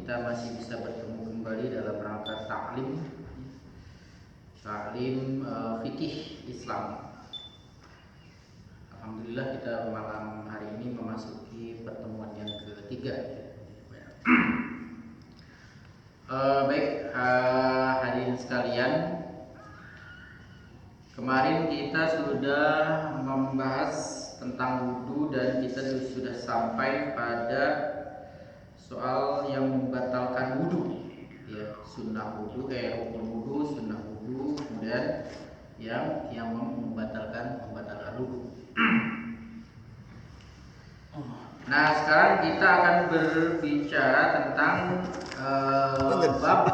kita masih bisa bertemu kembali dalam rangka taklim fikih Islam. Alhamdulillah kita malam hari ini memasuki pertemuan yang ketiga. Baik, hadirin sekalian, kemarin kita sudah membahas tentang wudu dan kita sudah sampai pada soal yang membatalkan wudu, ya, sunnah wudu, rukun wudu, sunnah wudu, kemudian yang membatalkan wudu. Nah, sekarang kita akan berbicara tentang bab.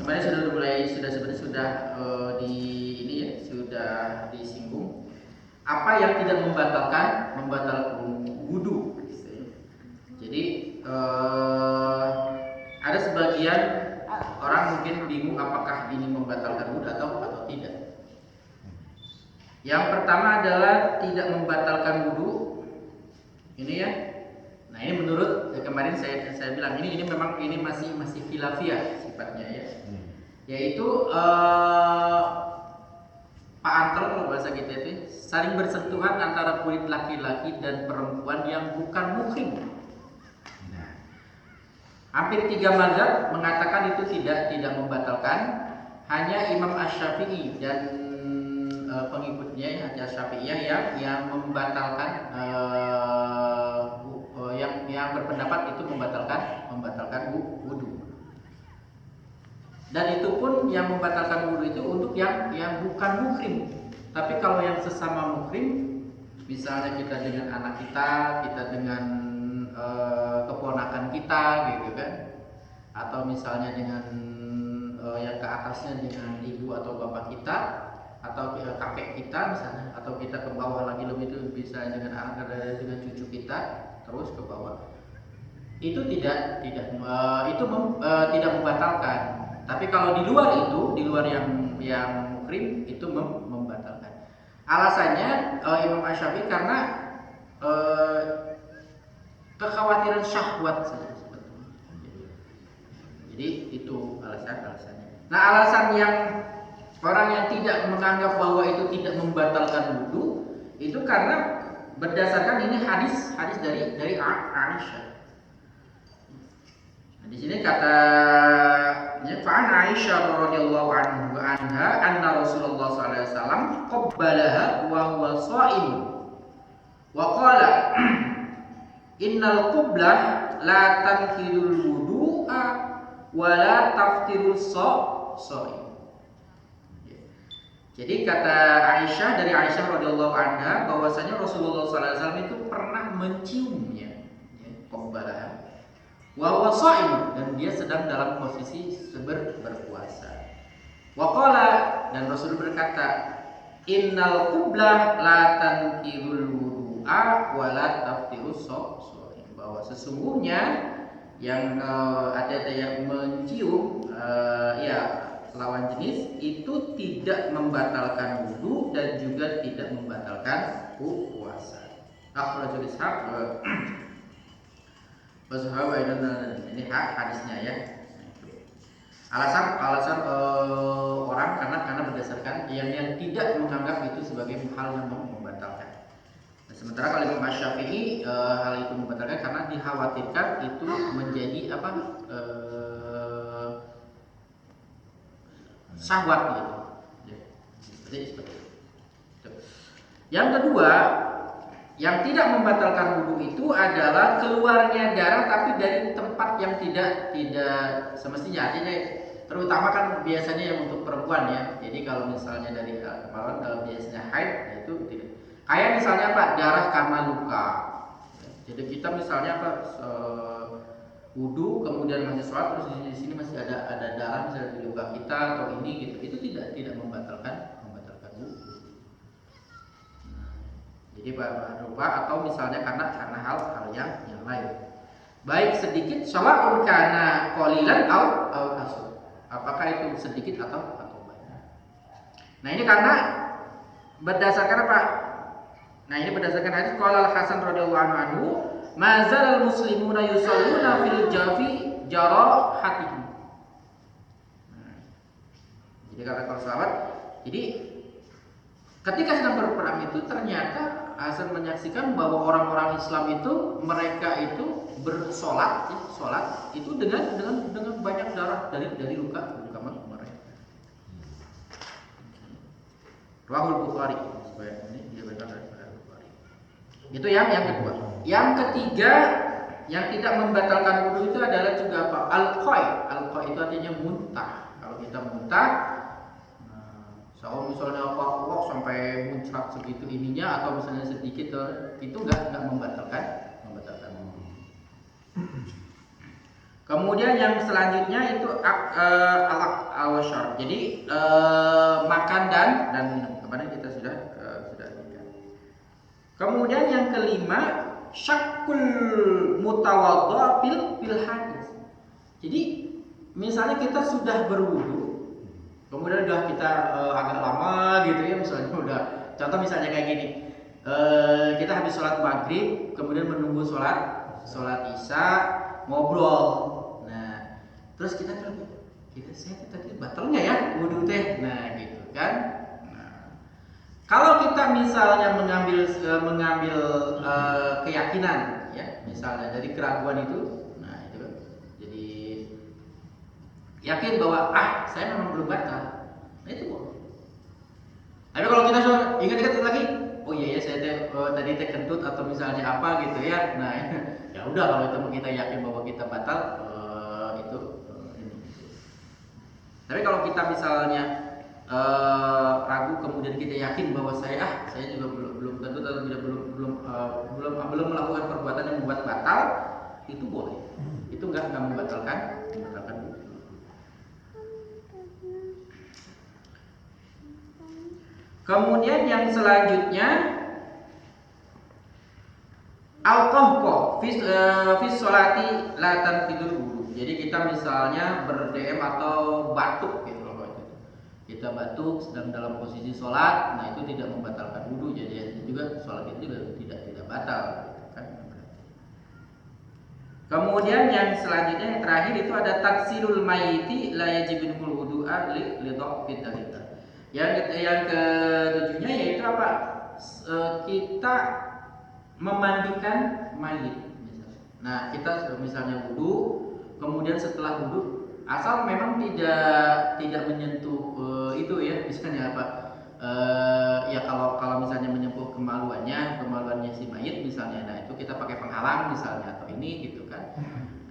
Kemarin sudah disinggung apa yang tidak membatalkan wudu. Jadi ada sebagian orang mungkin bingung apakah ini membatalkan wudu atau tidak. Yang pertama adalah tidak membatalkan wudu. Ini ya. Nah, ini menurut kemarin saya bilang ini memang ini masih khilafiyah sifatnya ya. Yaitu Pak Antel kalau bahasa kita itu saling bersentuhan antara kulit laki-laki dan perempuan yang bukan muhrim. Nah, hampir 3 mazhab mengatakan itu tidak membatalkan. Hanya Imam Asy-Syafi'i dan pengikutnya Asy-Syafi'iyah yang membatalkan yang berpendapat itu membatalkan wudu. Dan itu pun yang membatalkan wudu itu untuk yang bukan muhrim. Tapi kalau yang sesama muhrim, misalnya kita dengan anak kita dengan keponakan kita gitu kan, atau misalnya dengan yang ke atasnya dengan ibu atau bapak kita, atau kakek kita misalnya, atau kita ke bawah lagi lebih itu bisa dengan cucu kita terus ke bawah. Itu tidak membatalkan. Tapi kalau di luar yang muhrim itu membatalkan. Alasannya Imam Asy-Syafi'i karena kekhawatiran syahwat saja sebetulnya. Jadi itu alasannya. Nah, alasan yang orang yang tidak menganggap bahwa itu tidak membatalkan wudu itu karena berdasarkan ini hadis dari Aisyah. Di sini katanya fa'an Aisyah radhiyallahu anha anna Rasulullah sallallahu alaihi wasallam qabbalaha wa huwa sha'im wa qala innal qublah la tanqidul wudu'a wa la taftirus sha'im. Jadi kata dari Aisyah radhiyallahu anha bahwasanya Rasulullah sallallahu alaihi wasallam itu pernah menciumnya, ya, qabbalaha wa huwa sha'im, dan dia sedang dalam posisi berpuasa. Wa qala, dan Rasul berkata, innal qublah la tanqidul wudu'a wa la taftirus sha'im, bahwa sesungguhnya yang ada yang mencium lawan jenis itu tidak membatalkan wudu dan juga tidak membatalkan puasa. Akhrajul Ishaq ini hadisnya ya. Alasan orang karena berdasarkan yang tidak menganggap itu sebagai hal yang membatalkan. Nah, sementara kalau Imam Asy-Syafi'i hal itu membatalkan karena dikhawatirkan itu menjadi syahwat gitu. Jadi seperti itu. Yang kedua, yang tidak membatalkan wudu itu adalah keluarnya darah tapi dari tempat yang tidak semestinya. Jadi terutama kan biasanya yang untuk perempuan ya. Jadi kalau misalnya dari kemarin biasanya haid itu tidak. Kayak misalnya darah karena luka. Jadi kita misalnya wudu kemudian masih sholat terus di sini masih ada darah misalnya di luka kita atau ini gitu. Itu tidak membatalkan wudu. Jadi lupa atau misalnya karena hal yang lain. Baik sedikit sawa'un kana qalilan au kasur. Apakah itu sedikit atau banyak. Nah, ini karena berdasarkan apa? Nah, ini berdasarkan hadis qala Al-Hasan radhiyallahu anhu mazal muslimuna yusalluna fil jafi jarahatihim. Jadi kata para sahabat, jadi ketika sedang berperang itu ternyata Hasan menyaksikan bahwa orang-orang Islam itu mereka itu bersolat, ya, solat itu dengan banyak darah dari luka mereka. Rawahul Bukhari. Ini dia berkata dari Bukhari. Itu yang kedua. Yang ketiga yang tidak membatalkan wudu itu adalah juga apa? Al-qai. Al-qai itu artinya muntah. Kalau kita muntah, misalnya apa sampai muncrat segitu ininya atau misalnya sedikit itu enggak membatalkan wudu. Kemudian yang selanjutnya itu alaq al-syarb. Jadi makan dan minum. Kemarin kita sudah lihat. Kemudian yang kelima syakul mutawadda fil hadis. Jadi misalnya kita sudah berwudu, kemudian udah kita agak lama gitu ya, misalnya udah contoh misalnya kayak gini, kita habis sholat maghrib kemudian menunggu sholat isya ngobrol, nah terus kita saya tadi batal nggak ya wudu teh, nah gitu kan. Nah, kalau kita misalnya mengambil keyakinan ya, misalnya dari keraguan itu, nah itu kan jadi yakin bahwa saya memang belum batal, nah itu boleh. Tapi kalau kita ingat lagi, oh iya ya saya tadi kentut atau misalnya apa gitu ya, nah ya udah kalau itu kita yakin bahwa kita batal itu ini. Tapi kalau kita misalnya ragu kemudian kita yakin bahwa saya juga belum kentut atau belum melakukan perbuatan yang membuat batal, itu boleh. Itu enggak membatalkan. Kemudian yang selanjutnya al-qahqah fi sholati la tanfidul wudu. Jadi kita misalnya berdem atau batuk gitu loh itu. Kita batuk sedang dalam posisi sholat, nah itu tidak membatalkan wudu. Jadi juga sholat itu juga tidak batal kan. Kemudian yang selanjutnya yang terakhir itu ada taksilul mayyiti la yajibul wudu'a li dhaffi dalika. Yang ketujuhnya yaitu apa? Kita memandikan mayit. Nah, kita misalnya wudu, kemudian setelah wudu, asal memang tidak menyentuh itu ya, misalnya apa? Ya kalau misalnya menyentuh kemaluannya si mayit misalnya, nah itu kita pakai penghalang misalnya atau ini gitu kan.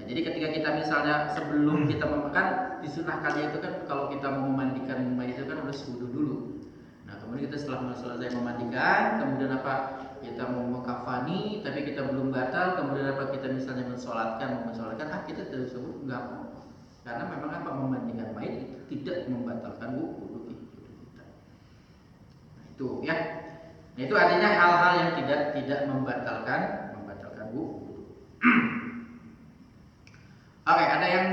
Jadi ketika kita misalnya sebelum kita memakan disunahkannya itu kan kalau kita mau memandikan mayit itu kan harus wudu dulu. Nah kemudian kita setelah selesai memandikan, kemudian apa kita mau mengkafani, tapi kita belum batal, kemudian apa kita misalnya mensolatkan, kita tidak sebut enggak apa, karena memang apa memandikan mayit itu tidak membatalkan wudu kita. Nah, itu ya. Nah, itu artinya hal-hal yang tidak membatalkan wudu. Oke, ada yang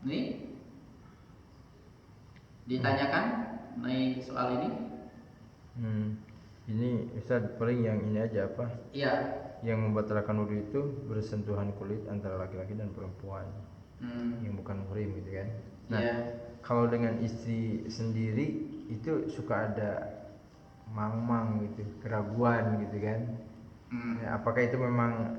nih ditanyakan mengenai soal ini? Ini Ustaz paling yang ini aja apa? Iya. Yang membatalkan wudu itu bersentuhan kulit antara laki-laki dan perempuan, yang bukan muhrim gitu kan? Nah, kalau dengan istri sendiri itu suka ada mang-mang gitu, keraguan gitu kan? Ya, apakah itu memang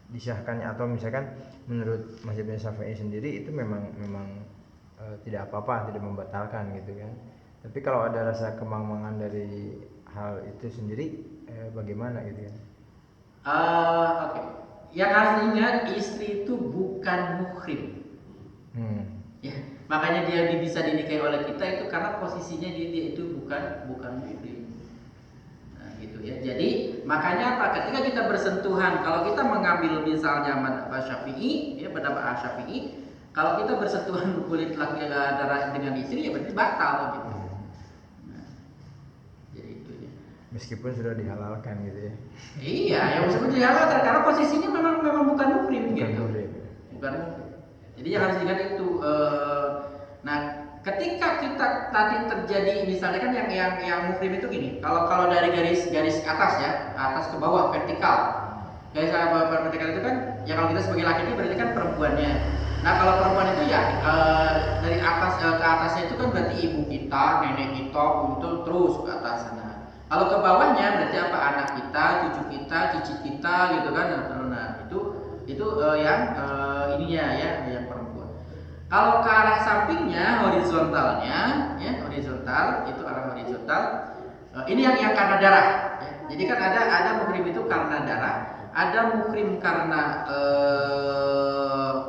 disahkannya atau misalkan menurut mazhabnya Syafi'i sendiri itu memang tidak apa-apa, tidak membatalkan gitu kan. Tapi kalau ada rasa kemang-mangan dari hal itu sendiri bagaimana gitu kan? Oke. Yang harus diingat istri itu bukan muhrim. Ya, makanya dia bisa dinikahi oleh kita itu karena posisinya dia itu bukan muhrim. Gitu ya. Jadi makanya apa? Ketika kita bersentuhan, kalau kita mengambil misalnya madhab Syafi'i, ya pendapat Syafi'i, kalau kita bersentuhan kulit laki darah dengan istri ya berarti batal gitu. Nah, jadi itu ya. Meskipun sudah dihalalkan gitu ya. Iya, yang meskipun dihalalkan karena posisinya memang bukan muhrim gitu. Bukan muhrim. Jadi yang harus diingat itu. Nah, Ketika kita tadi terjadi misalnya kan yang muhrim itu gini, kalau dari garis atas ya, atas ke bawah vertikal. Garis vertikal itu kan ya kalau kita sebagai laki-laki berarti kan perempuannya. Nah, kalau perempuan itu ya dari atas ke atasnya itu kan berarti ibu kita, nenek kita, itu terus ke atas sana. Kalau ke bawahnya berarti apa? Anak kita, cucu kita, cicit kita gitu kan. Nah, itu yang ininya ya, yang perempuan. Kalau ke arah sampingnya horizontalnya, ya horizontal itu arah horizontal. Ini yang karena darah. Ya. Jadi kan ada muhrim itu karena darah, ada muhrim karena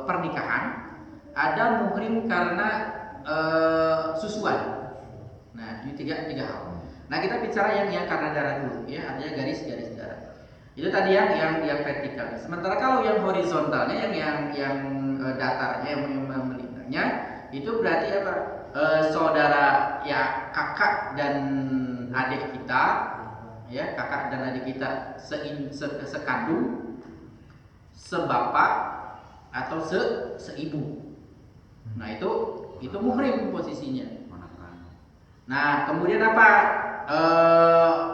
pernikahan, ada muhrim karena susuan. Nah ini tiga hal. Nah kita bicara yang karena darah dulu, ya artinya garis darah. Itu tadi yang vertikal. Sementara kalau yang horizontalnya, yang datarnya, yang melintangnya, itu berarti apa? Saudara ya kakak dan adik kita, ya kakak dan adik kita sekandung, sebapak atau seibu. Nah itu muhrim posisinya. Nah kemudian apa?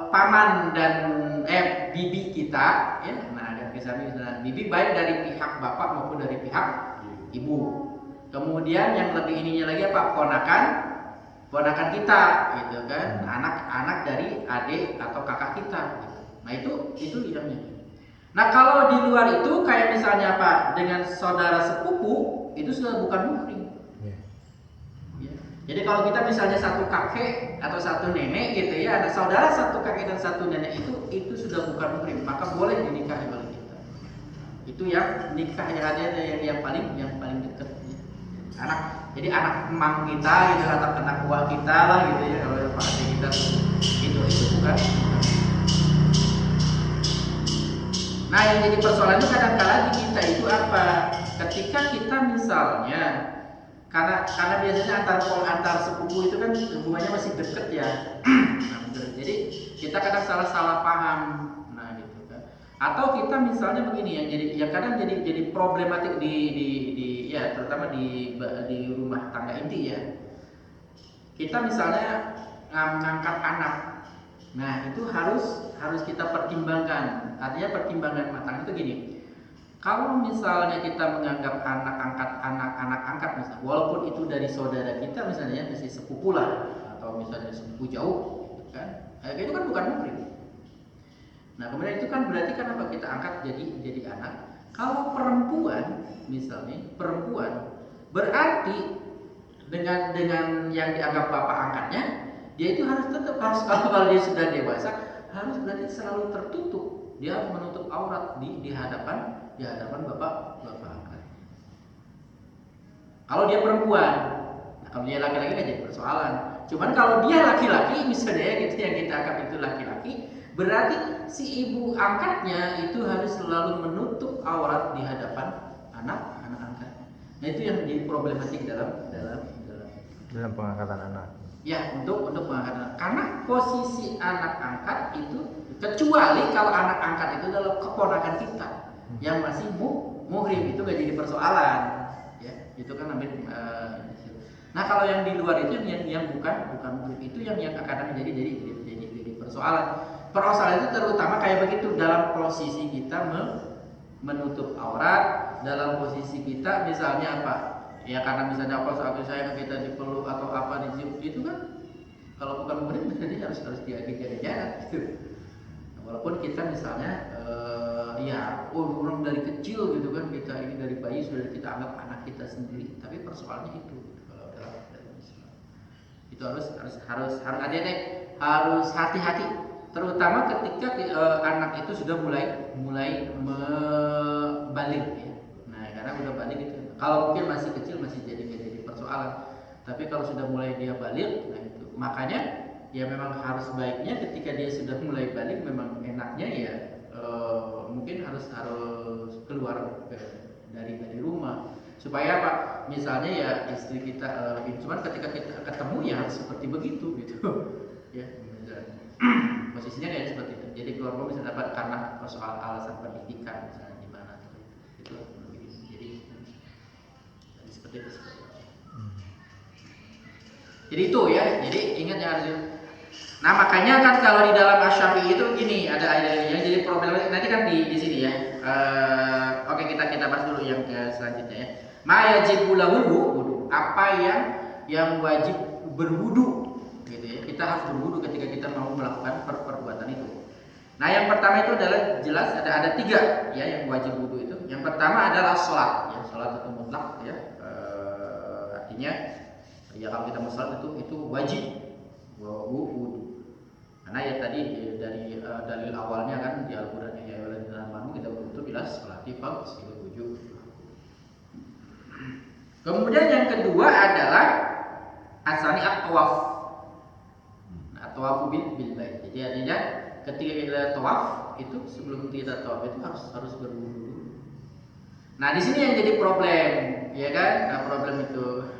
Paman dan bibi kita, ya. Nah ada kisah bibi baik dari pihak bapak maupun dari pihak ibu. Kemudian yang lebih ininya lagi apa? Ponakan kita, gitu kan? Anak dari adik atau kakak kita. Gitu. Nah itu idamnya. Nah kalau di luar itu kayak misalnya apa? Dengan saudara sepupu itu sudah bukan muhrim. Ya. Jadi kalau kita misalnya satu kakek atau satu nenek gitu ya, ada saudara satu kakek dan satu nenek itu sudah bukan muhrim, maka boleh dinikahi oleh kita. Itu yang nikah yang ada yang paling dekat. Jadi anak emang kita gitu atau anak buah kita lah gitu ya, kalau pak adik kita itu bukan. Nah yang jadi persoalan itu kadang-kadang di kita itu apa? Ketika kita misalnya karena biasanya antar sepupu itu kan hubungannya masih deket ya. Nah, jadi kita kadang salah paham. Nah gitu kan. Atau kita misalnya begini yang kadang jadi problematik di ya terutama di rumah tangga inti ya. Kita misalnya ngangkat anak. Nah, itu harus kita pertimbangkan. Artinya pertimbangan matang itu gini. Kalau misalnya kita menganggap anak angkat misalnya, walaupun itu dari saudara kita misalnya masih sepupu lah atau misalnya sepupu jauh gitu kan. Itu kan bukan muhrim. Nah, kemudian itu kan berarti kan apa? Kita angkat jadi anak. Kalau perempuan misalnya, berarti dengan yang dianggap bapak angkatnya, dia itu harus kalau dia sudah dewasa harus berarti selalu tertutup. Dia harus menutup aurat di hadapan bapak angkat. Kalau dia perempuan, nah kalau dia laki-laki kan jadi persoalan. Cuman kalau dia laki-laki misalnya gitu yang kita anggap itu laki-laki, berarti si ibu angkatnya itu harus selalu menutup aurat di hadapan anak angkat. Nah itu yang jadi problematik dalam pengangkatan anak. Ya untuk pengangkatan anak. Karena posisi anak angkat itu kecuali kalau anak angkat itu adalah keponakan kita yang masih muhrim, itu gak jadi persoalan. Ya itu kan ambil. Nah kalau yang di luar itu yang bukan muhrim itu yang kadang jadi persoalan. Persoalan itu terutama kayak begitu dalam posisi kita menutup aurat, dalam posisi kita misalnya apa? Ya karena misalnya apa suatu saya kita dipeluk atau apa dicium itu kan kalau bukan muhrim berarti harus jaga jarak gitu. Nah, walaupun kita misalnya orang dari kecil gitu kan kita ini dari bayi sudah kita anggap anak kita sendiri, tapi persoalannya itu kalau dalam Islam itu harus hati-hati terutama ketika anak itu sudah mulai balik ya. Nah karena udah balik itu kalau mungkin masih kecil masih jadi persoalan, tapi kalau sudah mulai dia balik, nah itu makanya ya memang harus baiknya ketika dia sudah mulai balik memang enaknya ya mungkin harus keluar dari rumah supaya apa misalnya ya istri kita cuman ketika kita ketemu ya harus seperti begitu gitu ya posisinya kayak seperti itu. Jadi keluarga bisa dapat karena soal alasan pendidikan misalnya di mana itu jadi seperti itu. Jadi itu ya. Jadi ingat yang harus. Nah makanya kan kalau di dalam Asy-Syafi'i itu gini, ada yang jadi problem nanti kan di sini ya. Oke kita bahas dulu yang selanjutnya ya. Ma yajibu lahul wudu. Apa yang wajib berwudu gitu ya. Kita harus berwudu ketika kita mau melakukan perbuatan itu. Nah yang pertama itu adalah jelas ada 3 ya yang wajib wudu itu. Yang pertama adalah sholat ya, sholat itu mutlak ya. Artinya ya kalau kita mau sholat itu wajib wudu. Karena ya tadi dari dalil awalnya kan di Al-Qur'an ya walladzina amanu kita butuh bila sholati fagsilul wujuh. Kemudian yang kedua adalah asani at-tawaf. Nah, tawafu bil bait. Jadi artinya ketika kita tawaf itu sebelum kita tawaf itu harus berwudu. Nah, di sini yang jadi problem, ya kan? Nah, problem itu.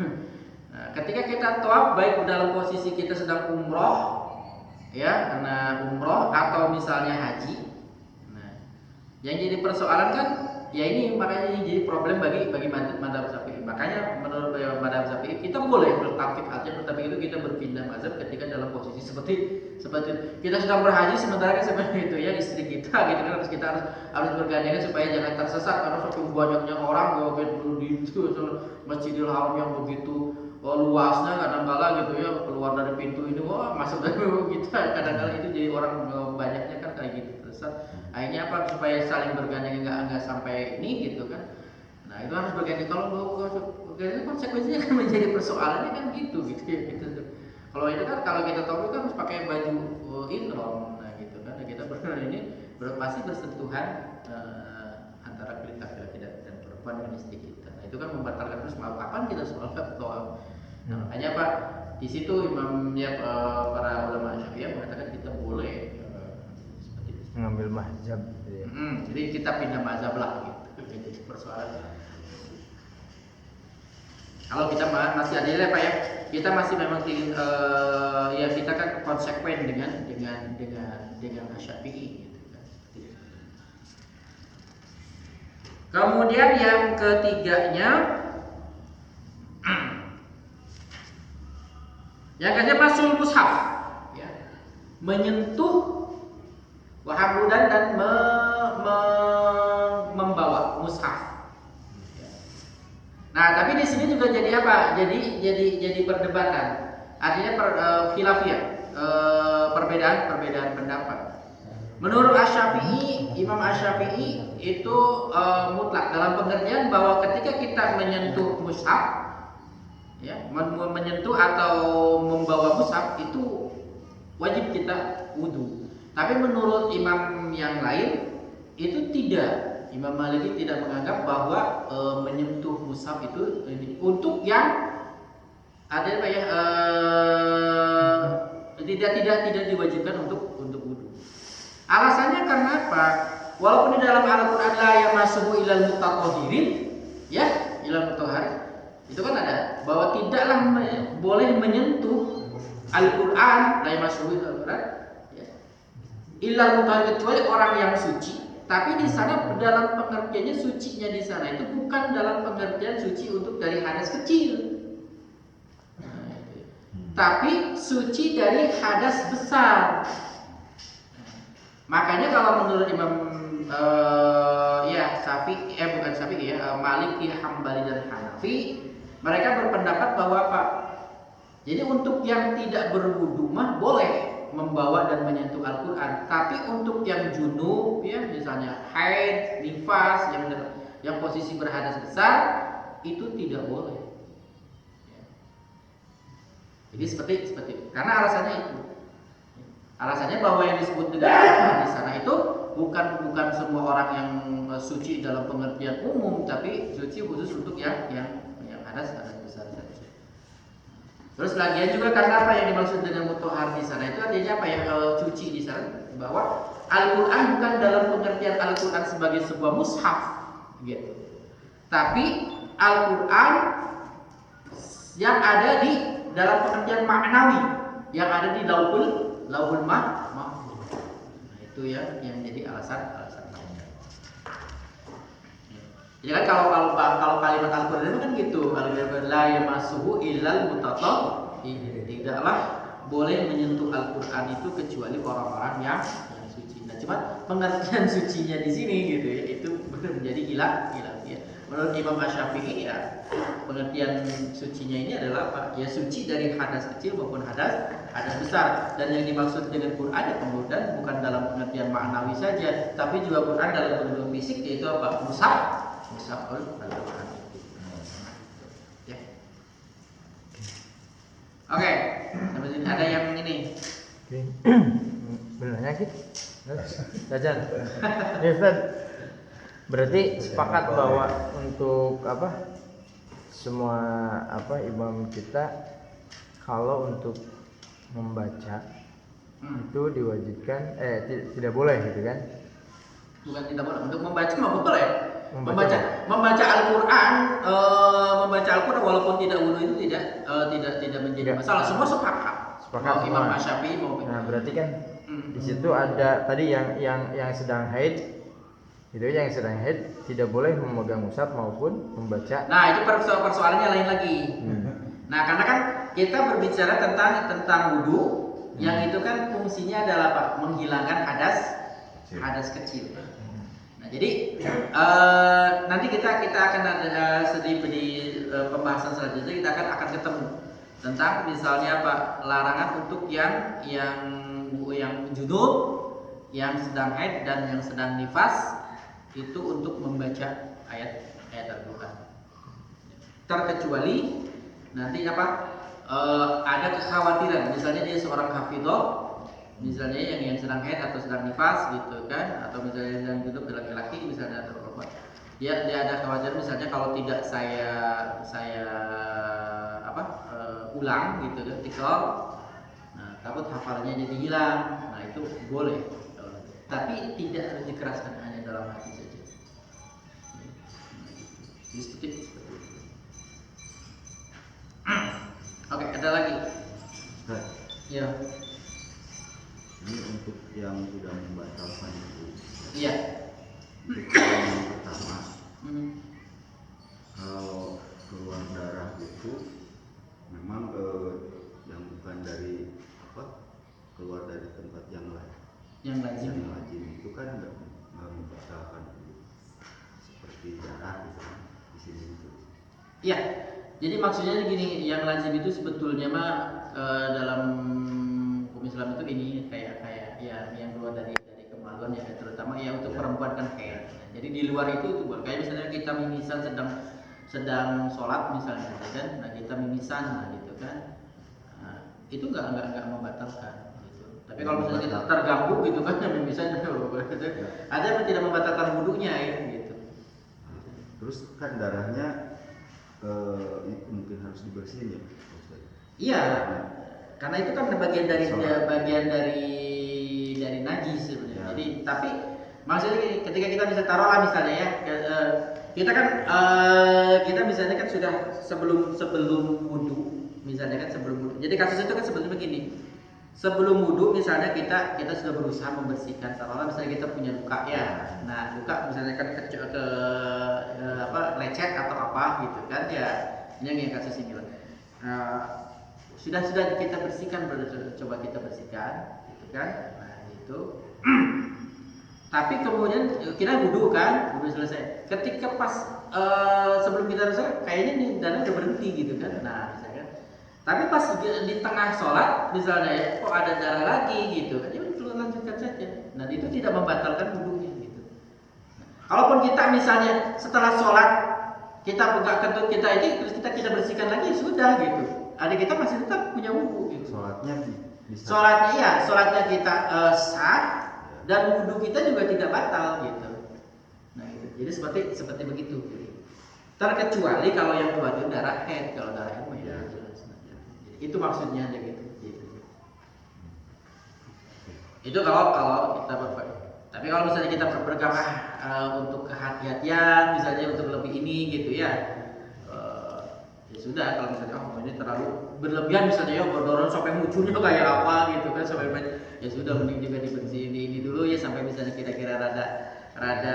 Nah, ketika kita tawaf baik dalam posisi kita sedang umroh ya, karena umroh atau misalnya haji. Nah, yang jadi persoalan kan ya ini makanya ini jadi problem bagi mazhab Syafi'i. Makanya menurut mazhab Syafi'i kita boleh bertafik artinya bertafik itu kita berpindah mazhab ketika dalam posisi seperti kita sedang berhaji sementara kan seperti itu ya istri kita gitu kan kita harus bergandengan supaya jangan tersesat karena saking banyaknya orang di Masjidil Haram yang begitu luasnya kadang-kala gitu ya keluar dari pintu ini masuk dari kita kadang-kala itu jadi orang banyaknya kan kayak gitu tersesat. Akhirnya apa supaya saling bergandengan nggak sampai ini gitu kan. Nah itu harus bergandengan kalau konsekuensinya kan menjadi persoalannya kan gitu ya gitu. Kalau itu kan kalau kita tahu kan harus pakai baju ihram nah gitu kan. Kita ini pasti bersentuhan antara laki-laki dan perempuan dengan istri kita. Nah itu kan membatalkan terus mau kapan kita sholat atau nah, makanya Pak di situ imamnya para ulama Syafi'iyah mengatakan kita boleh seperti itu. Mengambil mazhab gitu ya. Jadi kita pindah mazhab lah gitu. Jadi persoalan. Kalau kita masih ada ya Pak ya, kita masih memang ya kita kan konsekuen dengan Syafi'i gitu kan. Kemudian yang ketiganya yang ketiga masul mushaf ya. Menyentuh wahabludan dan membawa mushaf. Nah, tapi di sini juga jadi apa? Jadi perdebatan. Artinya khilafiyah, perbedaan pendapat. Menurut Asy-Syafi'i, Imam Asy-Syafi'i itu mutlak dalam pengertian bahwa ketika kita menyentuh mushaf ya, menyentuh atau membawa mushaf itu wajib kita wudu. Tapi menurut imam yang lain itu tidak. Imam Maliki tidak menganggap bahwa menyentuh mushaf itu untuk yang ada apa ya tidak diwajibkan untuk wudu. Alasannya karena apa? Walaupun di dalam Al-Qur'an la yamassuhu ilal mutatahhirin ya, ilal mutahharin itu kan ada bahwa tidaklah boleh menyentuh Al-Qur'an la yamassuhu Al-Qur'an ya. Illal mutahharin kecuali orang yang suci. Tapi di sana dalam pengertiannya sucinya di sana itu bukan dalam pengertian suci untuk dari hadas kecil. Nah, tapi suci dari hadas besar. Makanya kalau menurut Imam Syafi'i bukan Syafi'i ya, Maliki, Hambali dan Hanafi, mereka berpendapat bahwa apa? Jadi untuk yang tidak berwudu mah boleh membawa dan menyentuh Al-Qur'an, tapi untuk yang junub ya misalnya haid, nifas yang posisi berhadas besar itu tidak boleh. Ya. Jadi seperti itu. Karena alasannya itu. Alasannya bahwa yang disebut dengan Al-Qur'an di sana itu bukan semua orang yang suci dalam pengertian umum, tapi suci khusus untuk yang hadas besar saja. Terus lagian juga karena apa yang dimaksud dengan mutahhar di sana itu artinya apa ya cuci di sana bahwa Al-Qur'an bukan dalam pengertian Al-Qur'an sebagai sebuah mushaf gitu. Tapi Al-Qur'an yang ada di dalam pengertian maknawi yang ada di Lauhul Mahfuz. Nah, itu ya yang jadi alasan. Ya kan kalau kalimat Al-Qur'an itu kan gitu, kalimat la yamassuhu illal mutatahhirin. tidaklah boleh menyentuh Al-Quran itu kecuali orang-orang yang suci. Nah, cuma pengertian sucinya di sini gitu ya, itu menjadi hilaf ya. Menurut Imam Asy-Syafi'i ya, pengertian sucinya ini adalah apa? Ya suci dari hadas kecil maupun hadas besar. Dan yang dimaksud dengan Quran ya kemudian bukan dalam pengertian maknawi saja, tapi juga Quran dalam bentuk fisik, yaitu apa? Mushaf Al-Quran. Ya. Oke, sampai sini ada yang ini. Oke. Benernya gitu. Jajan. Ya, Ustaz. Berarti sepakat bahwa untuk apa? Semua apa imam kita kalau untuk membaca itu diwajibkan tidak boleh gitu kan? Bukan tidak boleh, untuk membaca mah boleh. Membaca Al-Qur'an, walaupun tidak wudu itu tidak menjadi masalah. Semua sepakat. Mau Imam Asy-Syafi'i mau. Nah, berarti kan di situ ada tadi yang sedang haid, itu yang sedang haid tidak boleh memegang mushaf maupun membaca. Nah, itu persoalannya lain lagi. Nah, karena kan kita berbicara tentang wudu, yang itu kan fungsinya adalah apa? Menghilangkan hadas kecil. Nah, jadi nanti kita akan ada sedikit di pembahasan selanjutnya, kita akan ketemu tentang misalnya apa? Larangan untuk yang junub, yang sedang haid dan yang sedang nifas itu untuk membaca ayat Al-Quran. Terkecuali nanti apa? Ada kekhawatiran, misalnya dia seorang hafidhah, misalnya yang sedang haid atau sedang nifas gitu kan, atau misalnya yang junub laki-laki misalnya atau perempuan. Dia ada kekhawatiran misalnya kalau tidak saya ulang gitu kan, tikrar. Nah, takut hafalannya jadi hilang. Nah, itu boleh. Tapi tidak harus dikeraskan, hanya dalam hati saja. Seperti itu. Oke, ada lagi. Ya. Ini untuk yang sudah membatalkan itu. Iya. Yang pertama, kalau keluar darah itu memang yang bukan dari keluar dari tempat yang lain. Yang lazim itu kan nggak membatalkan seperti darah gitu kan di sini itu. Iya. Jadi maksudnya gini, yang lazim itu sebetulnya mah dalam hukum Islam itu ini kayak ya yang keluar dari kemaluan ya, terutama ya untuk perempuan kan kayak. Jadi di luar itu kayak misalnya kita mimisan sedang sholat misalnya kan, nah kita mimisan gitu kan, nah, itu nggak membatalkan gitu. Tapi kalau misalnya kita terganggu gitu kan, yang mimisan ada yang tidak membatalkan wudunya ya gitu. Terus kan darahnya mungkin harus dibersihin ya. Iya, karena itu kan bagian dari najis sebenarnya. Jadi tapi maksudnya ketika kita bisa taruhlah misalnya ya, kita kan kita misalnya kan sudah sebelum wudu, misalnya kan sebelum wudu. Jadi kasus itu kan sebetulnya begini. Sebelum wudu misalnya kita sudah berusaha membersihkan, taruhlah misalnya kita punya luka ya. Nah, luka misalnya kan lecet atau apa gitu kan ya. Ini yang kasus ini lah. Sudah kita bersihkan, coba kita bersihkan gitu kan. Nah, itu tapi kemudian kita wudu kan, wudu selesai. Ketika pas sebelum kita selesai kayaknya nih darah udah berhenti gitu kan. Nah, misalkan tapi pas di tengah sholat misalnya ya, kok ada darah lagi gitu kan, ya perlu lanjutkan saja. Nah, itu tidak membatalkan wudunya gitu. Kalaupun kita misalnya setelah sholat kita buka kentut kita ini terus kita bersihkan lagi, sudah gitu. Ada kita masih tetap punya wudu gitu. Sholatnya kita sah dan wudu kita juga tidak batal gitu. Nah, gitu. Jadi seperti begitu. Terkecuali kalau yang keluar itu darah haid, kalau darah haid mah ya jelas. Itu maksudnya aja gitu. Itu kalau kita tapi kalau misalnya kita bergamah untuk kehati-hatian, misalnya untuk lebih ini gitu ya, ya sudah. Kalau misalnya ini terlalu berlebihan misalnya ya, berdorong sampai munculnya kayak apa gitu kan, sampai ya sudah mending juga dibersihin ini dulu ya sampai misalnya kira-kira rada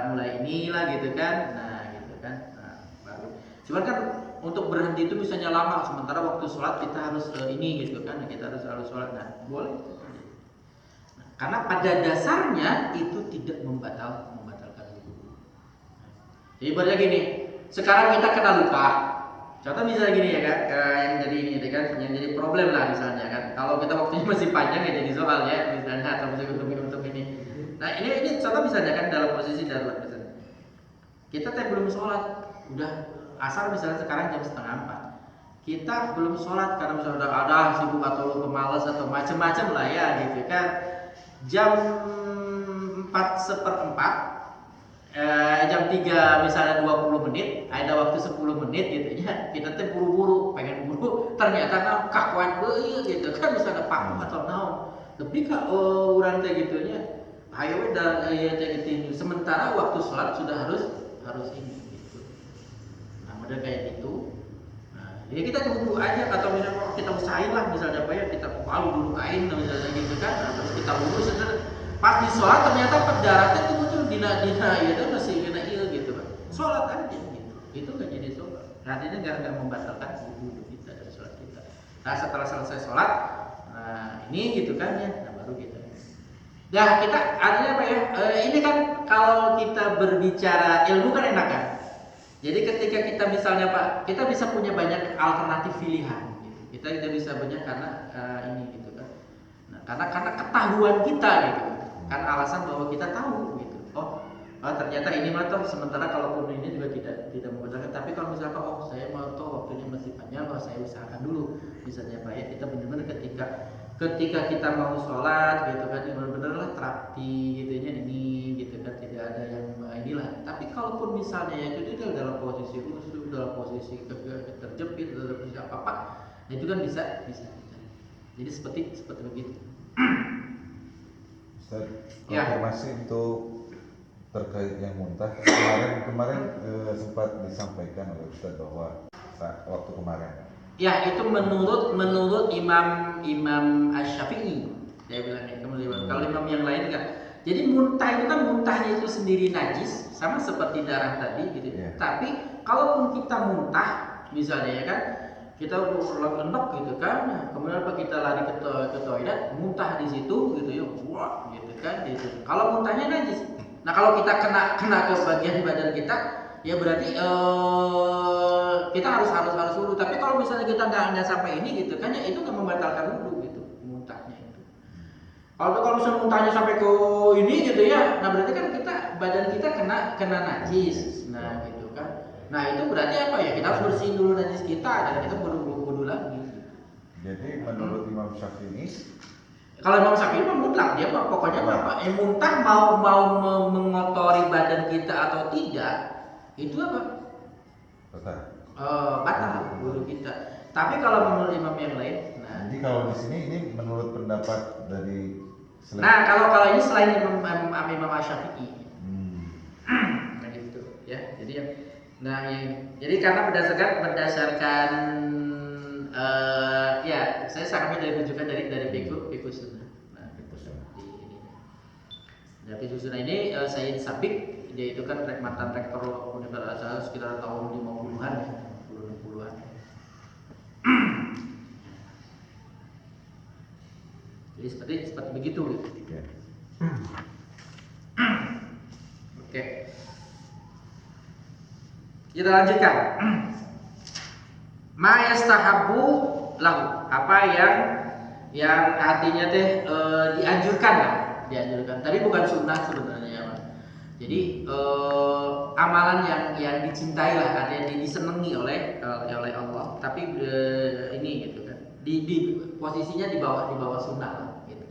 mulai inilah gitu kan. Nah gitu kan, nah, baru. Cuman kan untuk berhenti itu misalnya lama, sementara waktu sholat kita harus ini gitu kan, kita harus sholat. Nah, boleh. Nah, karena pada dasarnya itu tidak membatalkan wudu. Jadi ibaratnya gini, sekarang kita kena luka. Contoh misalnya gini ya kan, yang jadi ini kan, yang jadi problem lah misalnya kan. Kalau kita waktunya masih panjang ya jadi soal ya misalnya, atau misalnya untuk ini. Nah ini contoh misalnya kan dalam posisi darurat misalnya. Kita belum sholat, udah asar misalnya sekarang jam 3:30. Kita belum sholat karena misalnya udah ada sibuk atau pemalas atau macam-macam lah ya gitu kan. Jam 4:04, jam 3 misalnya 20 menit, ada waktu 10 menit gitu ya. Kita buru-buru, pengen buru, ternyata kakuan gitu kan, misalnya paku atau naon. Tapi urang teh gitunya, ayo udah gitu. Sementara waktu sholat sudah harus ini gitu. Nah, model kayak gitu. Nah, jadi kita tunggu aja, atau misalnya kita usahain lah misalnya apa ya, kita palu dulu kain misalnya gitu kan. Nah, terus kita buru pas di sholat ternyata darahnya itu muncul dina ya itu masih kena gitu kan. Sholat aja gitu. Itu enggak jadi sholat. Artinya enggak membatalkan wudu kita dari sholat kita. Nah, setelah selesai sholat, nah ini gitu kan ya. Nah, baru kita. Nah, kita artinya apa ya? Ini kan kalau kita berbicara ilmu kan enak kan. Jadi ketika kita misalnya Pak, kita bisa punya banyak alternatif pilihan. Gitu. Kita bisa banyak karena ini gitu kan. Nah, karena ketahuan kita gitu. Kan alasan bahwa kita tahu gitu. Oh ternyata ini mah toh sementara kalaupun ini juga tidak membatalkan. Tapi kalau misalkan saya mau toh waktunya masih panjang, saya usahakan dulu. Misalnya Pak ya, kita benar-benar ketika kita mau sholat gitu kan, benar-benar lah terapi gitu ya, ini gitu kan, tidak ada yang inilah. Tapi kalaupun misalnya ya itu tidak dalam posisi rusuh, dalam posisi terjepit, dalam posisi apa-apa, nah itu kan bisa. Jadi seperti begitu. Ustaz, Ya. konfirmasi untuk terkait yang muntah. Kemarin sempat disampaikan oleh Ustaz bahwa waktu kemarin. Ya, itu menurut Imam Asy-Syafi'i. Saya bilang kemudian kalau imam yang lain enggak. Jadi muntah itu kan, muntahnya itu sendiri najis, sama seperti darah tadi gitu. Yeah. Tapi kalaupun kita muntah misalnya ya kan, kita enak gitu kan, kemudian apa kita lari ke toilet, muntah di situ gitu ya, wah gitu kan gitu. Kalau muntahnya najis. Nah, kalau kita kena ke bagian badan kita, ya berarti kita harus wudu. Tapi kalau misalnya kita nggak sampai ini gitu kan, ya itu nggak membatalkan wudu gitu, muntahnya itu. Kalau misalnya muntahnya sampai ke ini gitu ya, nah berarti kan badan kita kena najis. Nah gitu kan. Nah itu berarti apa ya? Kita harus bersihin dulu najis kita dan kita wudu lagi. Jadi menurut Imam Syafi'i, kalau Imam Syafi'i mutlak, dia pokoknya apa? Muntah mau mengotori badan kita atau tidak, itu apa? Batal wudu kita. Tapi kalau menurut imam yang lain, nah. Jadi kalau di sini ini menurut pendapat dari Nah, kalau ini selain Imam Asy-Syafi'i. Nah gitu ya. Jadi karena berdasarkan ya, saya sangat dari rujukan dari Fiqh Sunnah. Nah, itu seperti ini. Nah, Fiqh Sunnah ini Sayyid Sabiq, dia itu kan mantan rektor Universitas sekitar tahun 50-an ya, 60-an. Jadi seperti begitu gitu. Oke. Kita lanjutkan. Ma yastahabbu lahu, apa yang artinya dianjurkan. Tapi bukan sunnah sebenarnya. Jadi amalan yang dicintai lah, artinya disenangi oleh Allah. Tapi ini gitu kan. Di posisinya di bawah sunnah lah, gitu.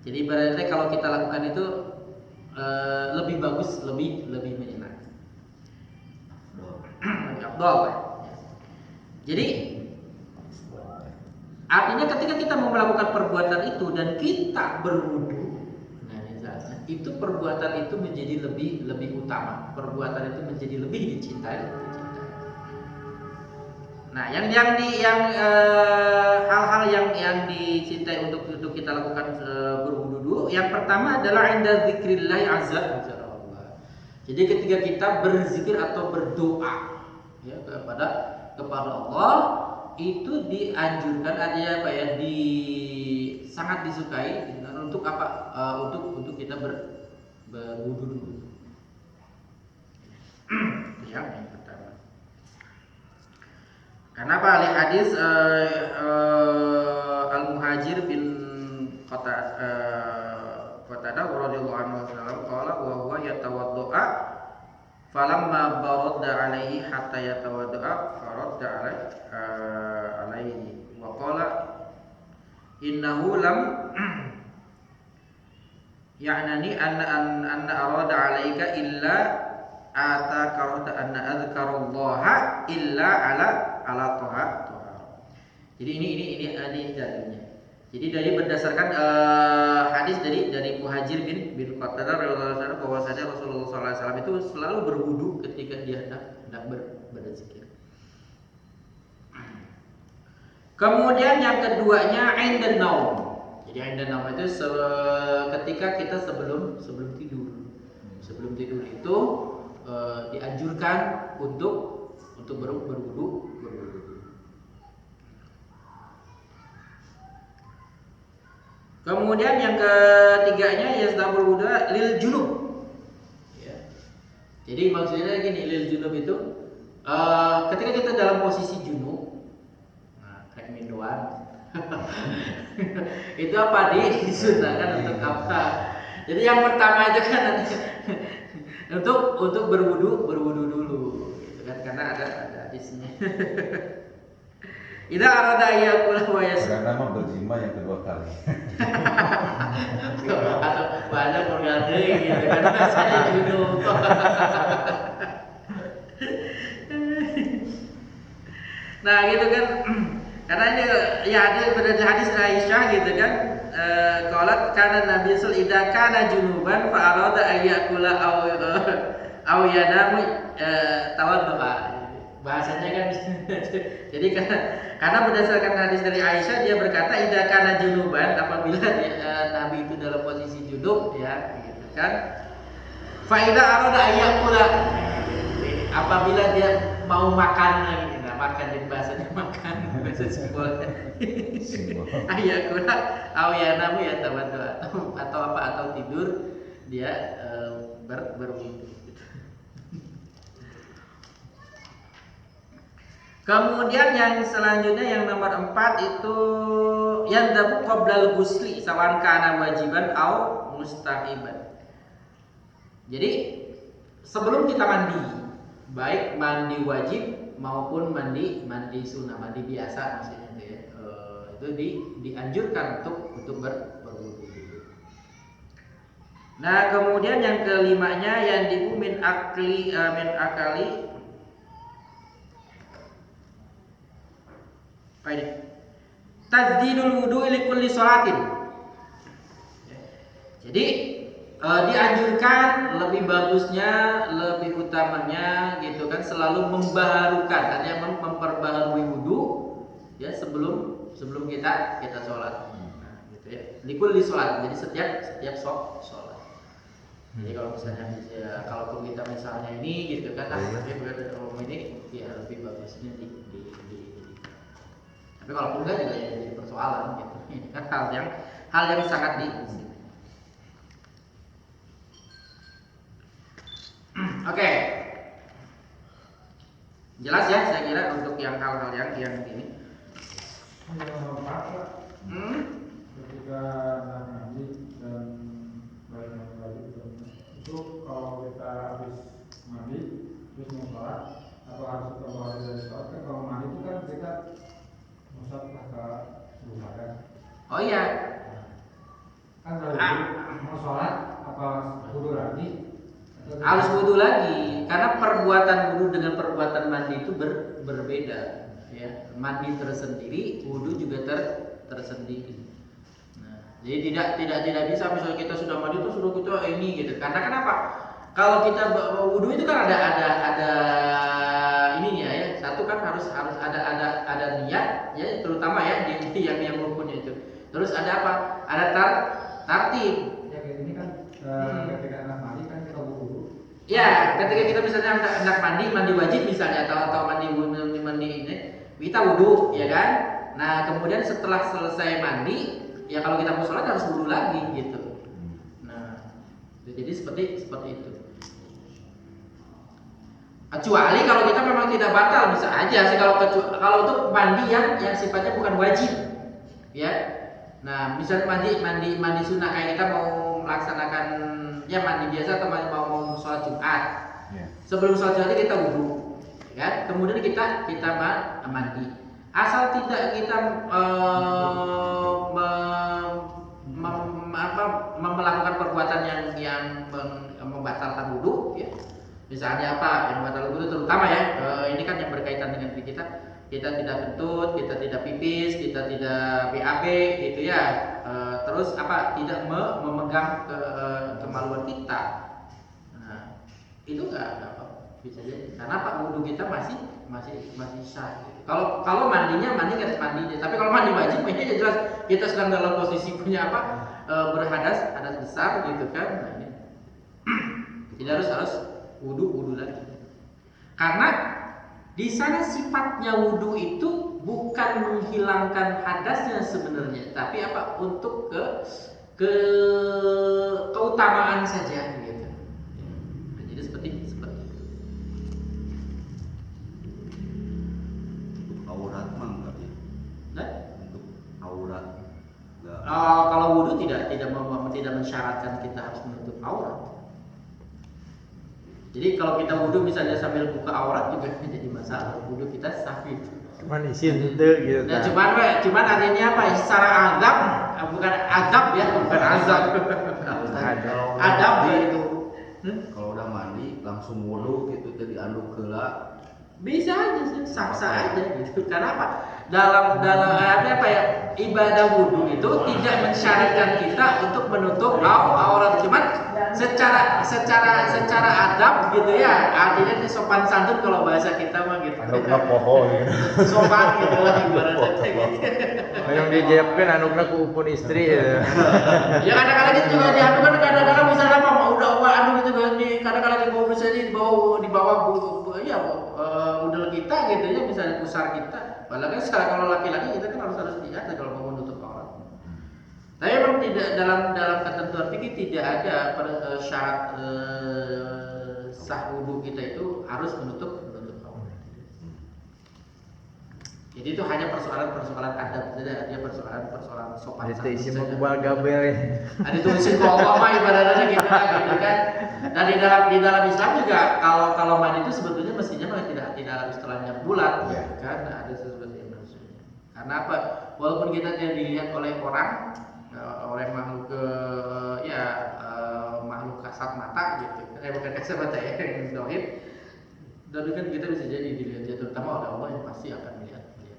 Jadi berarti kalau kita lakukan itu lebih bagus, lebih menyenangkan. Lebih afdal ya. Jadi artinya ketika kita mau melakukan perbuatan itu dan kita berwudu, nah misalnya, itu perbuatan itu menjadi lebih utama, perbuatan itu menjadi lebih dicintai. Nah, hal-hal yang dicintai untuk kita lakukan berwudu dulu. Yang pertama adalah inda dzikrillah azza wa jalla. Jadi ketika kita berzikir atau berdoa ya kepada kepada Allah itu dianjurkan ada apa ya, sangat disukai untuk apa, untuk kita berwudu dulu. Yang pertama. Kenapa ahli hadis Al-Muhajir bin Qatadah radhiyallahu anhu qala wa huwa yatawaddaa falamma barada alaihi hatta yatawaddaa faradda alaihi wa qala innahu lam ya'nani anna arada alaika illa atakarata anna adzkarallaha illa ala toha. Jadi ini dalilnya. Jadi dari berdasarkan hadis dari Muhajir bin Qatadah radhiyallahu anhu bahwasanya Rasulullah SAW itu selalu berwudu ketika dia hendak berzikir. Kemudian yang keduanya indan naum. Jadi indan naum itu ketika kita sebelum tidur. Sebelum tidur itu dianjurkan untuk berwudu. Kemudian yang ketiganya yastabul wudu lil junub. Ya. Jadi maksudnya gini, lil junub itu ketika kita dalam posisi junub, kayak mindoan, itu apa disunahkan untuk apa? Jadi yang pertama itu kan untuk berwudu dulu, gitu kan, karena ada hadisnya. Idza arada ayyakula wa yasma. Karena mah berjima yang kedua kali. Atau banyak organe gitu kan, saya junub. Nah gitu kan, karena ini ya ada pada hadis Aisyah gitu kan, qalat kana Nabi sallallahu alaihi wasallam kana junuban fa arada ayyakula aw yanamu tawaddu'a. Bahasanya kan jadi karena berdasarkan hadis dari Aisyah, dia berkata idza kana junuban, apabila Nabi itu dalam posisi junub ya gitu kan, fa idza arada ayyakula, apabila dia mau makan lagi. Makan, jadi bahasanya makan, bahasa simbolnya. Ayyakula aw yanamu ya tawaddu, atau apa, atau tidur dia berwudu. Kemudian yang selanjutnya yang nomor 4 itu yandabu qoblal ghusli sawan kana wajiban au mustahiban. Jadi sebelum kita mandi, baik mandi wajib maupun mandi sunnah, mandi biasa maksudnya itu ya, itu dianjurkan untuk berwudu. Nah kemudian yang kelimanya yang dibu min akali apa ini? Tazdidul wudu li kulli sholatin. Jadi dianjurkan, lebih bagusnya, lebih utamanya gitu kan, selalu membaharukan, artinya memperbaharui wudu ya sebelum kita sholat. Nah, gitu ya. Li kulli sholat. Jadi setiap sholat. Jadi kalau misalnya kalaupun kita misalnya ini gitu kan, tapi ini ya lebih bagusnya di tapi kalau enggak juga ya jadi persoalan gitu. Ini kan hal yang sangat Oke. Jelas ya saya kira untuk yang hal-hal yang ini. Ketika mandi dan balik itu kalau kita habis mandi terus mau sholat atau harus kembali dari sholat, kan kalau mandi itu kan kita musafah ke rumah kan. Oh iya. Kan kalau mau sholat apa wudu lagi? Harus wudu lagi, karena perbuatan wudu dengan perbuatan mandi itu berbeda ya. Mandi tersendiri, wudu juga tersendiri. Nah, jadi tidak bisa misalnya kita sudah mandi terus sudah kita ini gitu. Karena kenapa? Kalau kita wudu itu kan ada ininya ya. Satu kan harus ada niat ya, terutama ya yang rukunnya itu. Terus ada apa? Ada tartib. Ya kayak gini kan ketika anak mandi kan kita wudu. Ya, ketika kita misalnya hendak mandi wajib misalnya atau mandi ini kita wudhu, ya kan? Nah kemudian setelah selesai mandi, ya kalau kita mau sholat harus wudhu lagi gitu. Nah jadi seperti itu. Kecuali kalau kita memang tidak batal, bisa aja sih kalau untuk mandi yang sifatnya bukan wajib, ya. Nah misalnya mandi sunnah kayak kita mau melaksanakan ya mandi biasa atau mau sholat Jumat. Sebelum sholat Jumat kita wudhu, ya. Kemudian kita mandi. Asal tidak kita melakukan perbuatan yang membatalkan wudhu, ya. Misalnya apa yang membatalkan wudhu terutama ya, ini kan yang berkaitan dengan diri kita tidak kentut, kita tidak pipis, kita tidak BAB gitu ya. Terus apa tidak memegang kemaluan kita. Nah, itu enggak apa bisa jadi. Karena apa wudhu kita masih sah. Gitu. Kalau mandinya, tapi kalau mandi wajib ini jelas kita sedang dalam posisi punya apa berhadas besar gitu kan. Nah, ini tidak harus wudhu lagi. Karena di sana sifatnya wudhu itu bukan menghilangkan hadasnya sebenarnya, tapi apa untuk keutamaan saja gitu. Nah, jadi seperti itu. Aurat mah enggak ya? Nah? Untuk aurat enggak. Kalau wudhu tidak mensyaratkan kita harus menutup aurat. Jadi kalau kita wudhu misalnya sambil buka aurat juga jadi masalah. Wudhu kita sah gitu. Cuman isin gitu. Nah, cuman artinya apa? Secara adab, bukan adab ya, bukan azab. Adab ya itu. Kalau udah mandi langsung wudhu gitu jadi anduk heula. Bisa aja sih, sah-sah aja gitu. Karena apa? Dalam apa ya? Ibadah wudhu itu tidak mensyaratkan kita untuk menutup aurat. Cuman secara adab gitu ya. Artinya sopan santun kalau bahasa kita mah gitu. Anukna poho gitu. Sopan gitu lah ibaratnya gitu. Yang dijawabkan anukna ku upun istri ya. Ya kadang-kadang itu juga diadukan, kadang-kadang misalnya apa udah anu gitu kan kadang-kadang di bawah udel kita gitu ya, misalnya pusar kita. Padahal kan kalau laki-laki kita kan harus lihat kalau mau menutup aurat. Tapi memang tidak dalam ketentuan fikih tidak ada syarat sah wudhu kita itu harus menutup aurat. Jadi itu hanya persoalan adab saja, dia persoalan sopan santun. Itu isi mau kubal gabel ya. Ada tulisin Allah mah ibaratnya gitu kan. Dan di dalam Islam juga kalau mandi itu sebetulnya mestinya tidak istilahnya bulat, ya. Kan ada sesuatu yang maksudnya. Karena apa? Walaupun kita tidak dilihat oleh orang, oleh makhluk makhluk kasat mata gitu. Bukan kasat mata ya, yang zahir. Dan kan kita bisa jadi dilihat ya, terutama oleh Allah yang pasti akan melihat kita.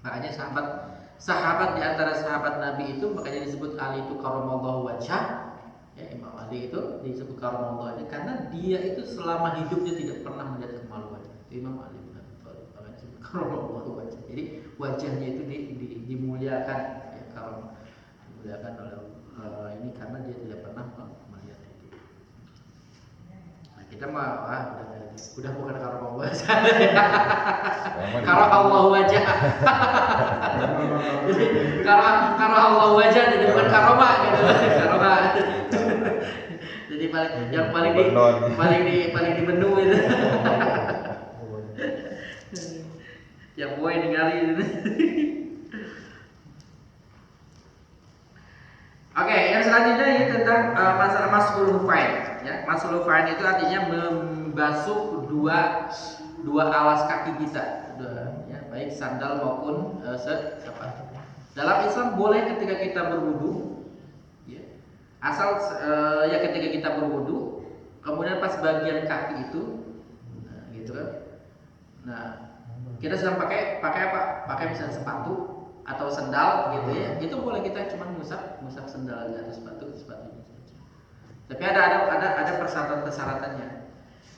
Makanya sahabat di antara sahabat Nabi itu makanya disebut Ali itu karamallahu wajhah. Ya, Imam Ali itu disebut karamallahu wajhah karena dia itu selama hidupnya tidak pernah melihat kemaluan. Imam Ali bin Abi Thalib makanya disebut karamallahu wajhah. Jadi wajahnya itu dimuliakan ya, kalau dimuliakan oleh ini karena dia tidak pernah melihat itu. Nah, kita mah udah bukan karamallahu wajhah. Karamallahu wajah. Karena Allah wajah jadi bukan karoma gitu. Karoma. Jadi paling di menu itu. Yang boy ningali itu. Oke, yang selanjutnya ini tentang masalah mas'ul hufain ya. Mas'ul hufain itu artinya membasuh dua alas kaki kita. Ya, baik sandal maupun sepatu. Dalam Islam boleh ketika kita berwudu, ya, asal ya ketika kita berwudu, kemudian pas bagian kaki itu, nah, gitu kan. Nah, kita sedang pakai apa? Pakai misalnya sepatu atau sandal gitu ya, itu boleh kita cuma ngusap sandalnya atau sepatunya saja. Tapi ada persyaratan-persyaratannya.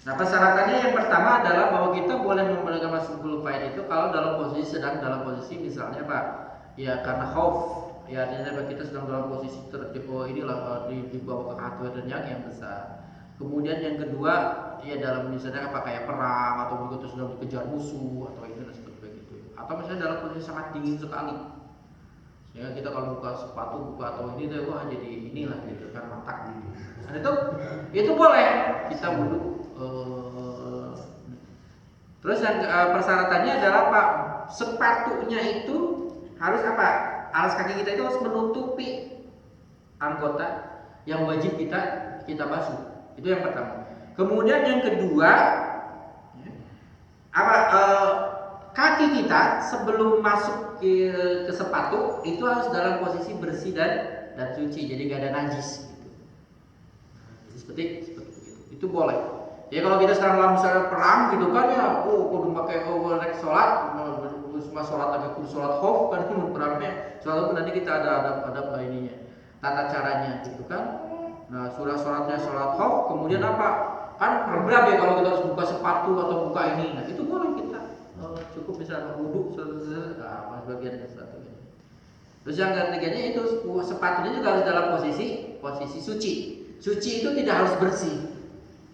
Nah, persyaratannya yang pertama adalah bahwa kita boleh memegang mas'ul hufain itu kalau sedang dalam posisi misalnya Pak, ya karena khauf, ya artinya kita sedang dalam posisi di bawah kehatiran yang besar. Kemudian yang kedua, ya dalam misalnya apa kayak perang atau begitu sedang dikejar musuh atau itu dan seperti begitu. Atau misalnya dalam kondisi sangat dingin sekali. Sehingga kita kalau buka sepatu buka atau ini tuh wah jadi inilah gitu kan mata gitu. Dan itu boleh kita wudhu. Terus yang persyaratannya adalah apa? Sepatunya itu harus apa? Alas kaki kita itu harus menutupi anggota yang wajib kita basuh. Itu yang pertama. Kemudian yang kedua, kaki kita sebelum masuk ke sepatu itu harus dalam posisi bersih dan suci, jadi gak ada najis. Gitu. Seperti itu. Itu boleh. Ya kalau kita sekarang misalnya perang gitu kan ya, kudu pakai rek sholat, cuma sholat agak kudu sholat khauf kan perangnya. Sholat nanti kita ada ininya, tata caranya gitu kan. Nah, sholatnya sholat khauf, kemudian apa? Kan berat ya kalau kita harus buka sepatu atau buka ini. Nah, itu boleh kita cukup misalnya wudhu bagian sepatu. Terus yang ketiganya itu sepatunya juga harus dalam posisi suci. Suci itu tidak harus bersih.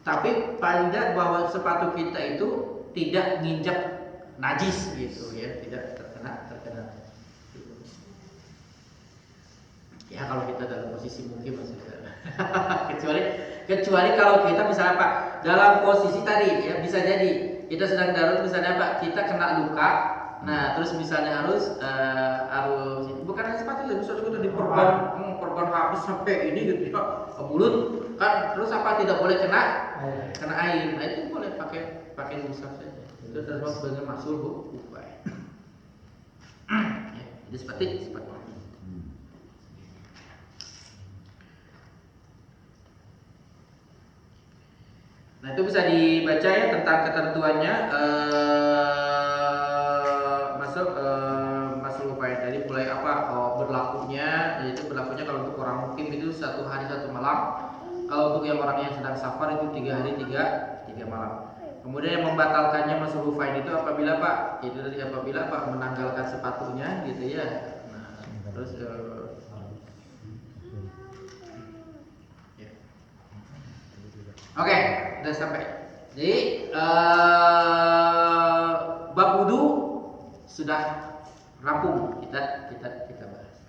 Tapi paling tidak bahwa sepatu kita itu tidak nginjak najis gitu ya, tidak terkena. Ya kalau kita dalam posisi mungkin masih kecuali kalau kita misalnya apa dalam posisi tadi ya bisa jadi kita sedang darurat misalnya apa kita kena luka, nah terus misalnya harus bukan hanya sepatu ya misalnya kita diperban habis sampai ini gitu ya mulut kan terus apa tidak boleh kena air, nah itu boleh pakai musaf saja itu termasuk dengan masul bukai ya, jadi seperti nah itu bisa dibaca ya tentang ketentuannya masuk upaya tadi mulai apa berlakunya, yaitu berlakunya kalau untuk orang mukim itu 1 hari 1 malam, kalau untuk yang orang yang sedang safar itu 3 hari 3 malam. Kemudian yang membatalkannya masuk ufain itu apabila Pak itu tadi apabila Pak menanggalkan sepatunya gitu ya. Nah, terus Oke, udah sampai. Jadi bab wudu sudah rampung kita bahas.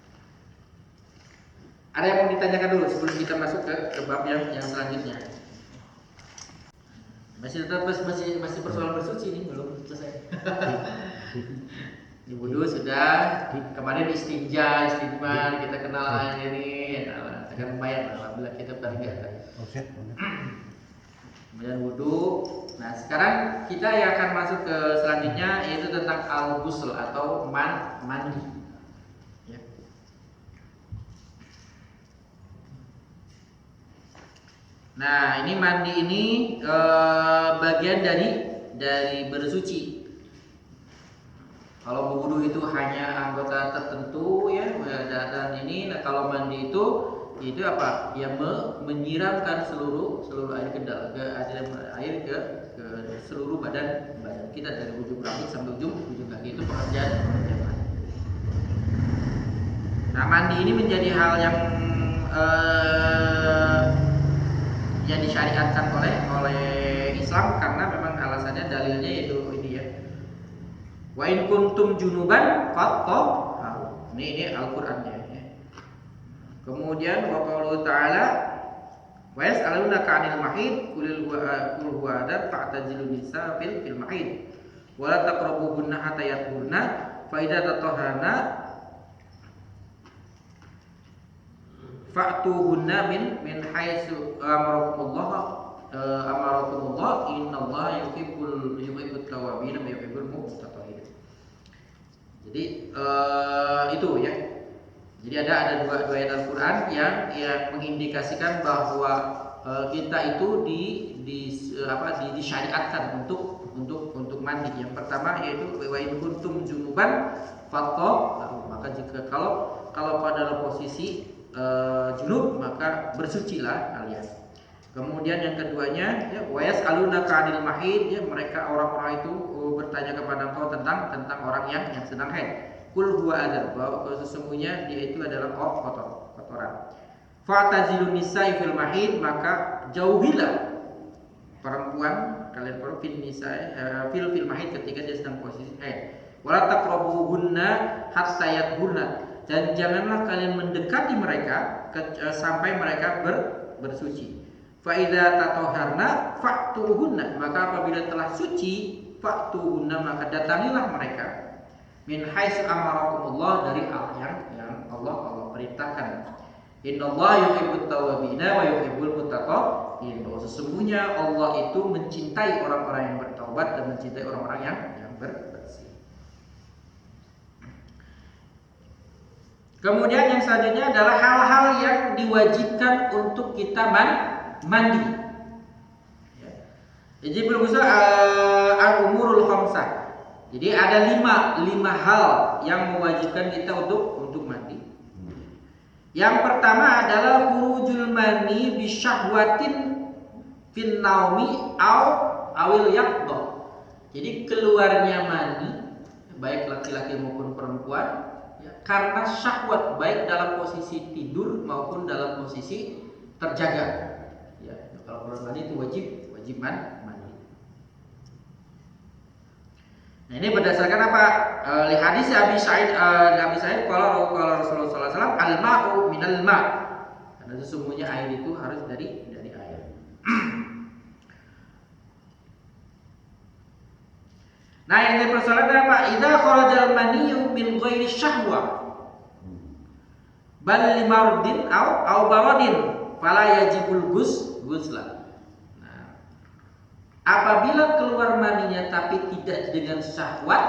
Ada yang mau ditanyakan dulu sebelum kita masuk ke bab yang selanjutnya? Masih persoalan bersuci nih belum selesai. Di wudu sudah, kemarin istijmar kita kenal ini, akan lumayan alhamdulillah kita paling enggak. Kemudian wudu. Nah, sekarang kita yang akan masuk ke selanjutnya yaitu tentang al-ghusl atau mandi. Ya. Nah, ini mandi ini bagian dari bersuci. Kalau berwudu itu hanya anggota tertentu ya, dan ini nah kalau mandi itu apa? Ya menyiramkan seluruh air ke seluruh badan kita dari ujung rambut sampai ujung kaki itu pekerjaan. Nah, mandi ini menjadi hal yang disyariatkan oleh Islam karena memang alasannya dalilnya itu ini ya. Wa in kuntum junuban fattahharu. Ini Al-Qur'annya ya. Kemudian wa qaulu ta'ala wa yas'alunaka 'anil mahid qul huwa adan fa'tazilun nisa fil mahid wa la taqrabuhunna hatta yatahurna fa idza tatahharna fa'tuhunna min haitsu amarakumullah innallaha yuhibbut tawwabin wa yuhibbul mutatahhirin. Jadi itu ya. Jadi ada dua ayat Al-Qur'an yang mengindikasikan bahwa kita itu disyariatkan untuk mandi. Yang pertama yaitu wa in kuntum junuban fattahharu. Maka jika kalau pada posisi junub maka bersucilah kalian. Kemudian yang keduanya ya wa yas'alunaka 'anil mahid, ya mereka orang-orang itu bertanya kepada engkau tentang orang yang sedang haid. Qul huwa adan, bahwa sesungguhnya dia itu adalah kotoran. Fa'tazilun nisa'i fil mahid, maka jauhilah perempuan kalian fil fil mahid ketika dia sedang posisi wala taqrabuhunna hatta yadhurna, dan janganlah kalian mendekati mereka sampai mereka bersuci. Fa idza tatahharna fa'tuhunna, maka apabila telah suci fa'tuhunna, maka datangilah mereka min haitsu amarakumullah, dari yang Allah perintahkan. Innallaha yuhibbut tawwabina wa yuhibbul mutatahhirin, bahwa sesungguhnya Allah itu mencintai orang-orang yang bertaubat dan mencintai orang-orang yang bersih. Kemudian yang selanjutnya adalah hal-hal yang diwajibkan untuk kita mandi. Jadi belum bisa al-umurul khamsah. Jadi ada lima hal yang mewajibkan kita untuk mandi. Yang pertama adalah khurujul mani bi syahwatin fin naumi awil yaqdha. Jadi keluarnya mani baik laki-laki maupun perempuan karena syahwat, baik dalam posisi tidur maupun dalam posisi terjaga. Ya, kalau keluar mani itu wajib mandi. Nah, ini berdasarkan apa? Li hadis Abi Sa'id kalau Rasulullah sallallahu alaihi wasallam al-ma'u minal ma'. Karena sesungguhnya air itu harus dari air. Nah, yang dipersoalkan apa? Idza kharajal maniyyu min ghairi syahwa bal limardin au bawadin fala yajibul ghusla. Apabila keluar maninya tapi tidak dengan syahwat,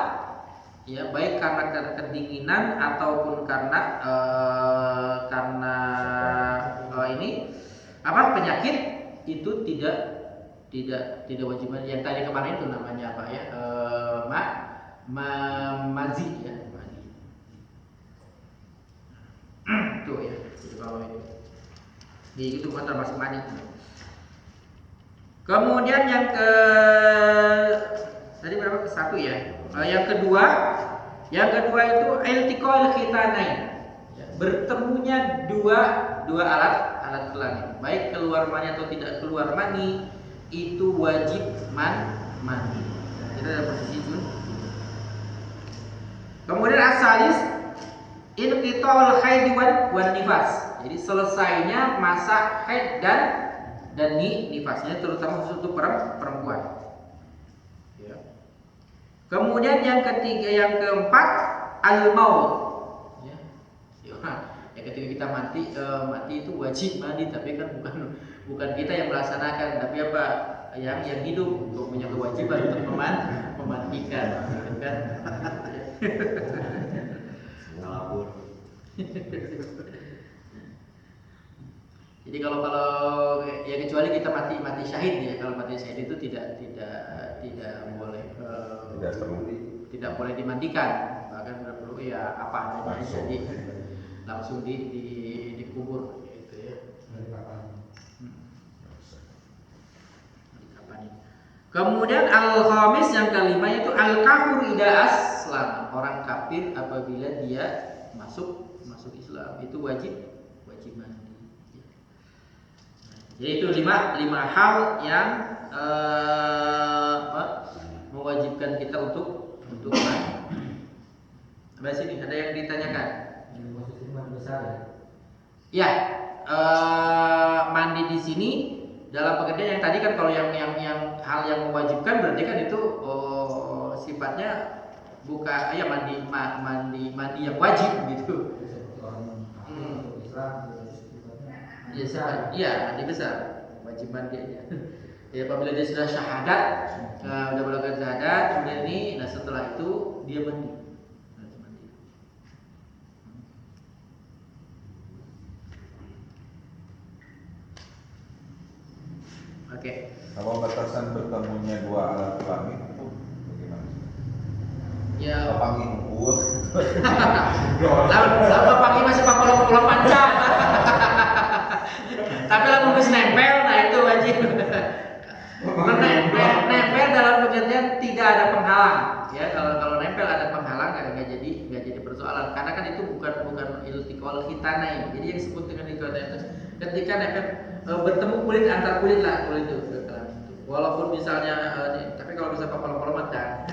ya baik karena kedinginan ataupun karena penyakit, itu tidak wajib mandi. Yang tadi kemarin itu namanya apa ya? Mazi ya, mandi. Tuh ya, itu kalau itu bukan termasuk mandi. Kemudian yang tadi berapa? Ke satu ya. Yang kedua itu iltiqaul khitanain. Bertemunya dua alat kelamin. Baik keluar mani atau tidak keluar mani, itu wajib mandi. Kita ada posisi itu. Kemudian asalis inqita'ul haid wan nifas. Jadi selesainya masa haid dan nifasnya, terutama khusus untuk perempuan. Ya. Kemudian yang keempat al-maut. Ya. Ya, ketika kita mati itu wajib mandi, tapi kan bukan kita yang melaksanakan, tapi apa yang hidup untuk punya kewajiban untuk memandikan, kan? Ngabur. Jadi kalau ya kecuali kita mati syahid ya, kalau mati syahid itu tidak boleh tidak boleh dimandikan, bahkan perlu ya apa adanya, jadi langsung dikubur gitu ya. Kemudian al-khamis yang kelima itu al-kafir idza aslam, orang kafir apabila dia masuk Islam itu wajib mandi. Jadi itu lima hal yang mewajibkan kita untuk mandi. Sampai sini ada yang ditanyakan? Posisi mandi besar ya? Ya, mandi di sini dalam pengertian yang tadi kan, kalau yang hal yang mewajibkan berarti kan itu sifatnya bukan ya mandi yang wajib gitu. Iya, mandi besar, wajib mandi aja. Ya, apabila dia sudah syahadat, sudah melakukan syahadat, kemudian ini, nah setelah itu dia mandi. Oke. Kalau batasan bertemunya dua alat kelamin itu bagaimana? Ya. Pangi uang. Lama pangi masih 48 jam. Tapi lalu harus nempel, nah itu wajib. Nempel dalam pengertian tidak ada penghalang. Ya, kalau nempel ada penghalang nggak jadi persoalan. Karena kan itu bukan iltiqaul khitanain. Jadi yang disebut dengan iltiqaul itu ketika nempel bertemu kulit antar kulit lah, kulit itu. Walaupun misalnya, tapi kalau bisa papal mah kan.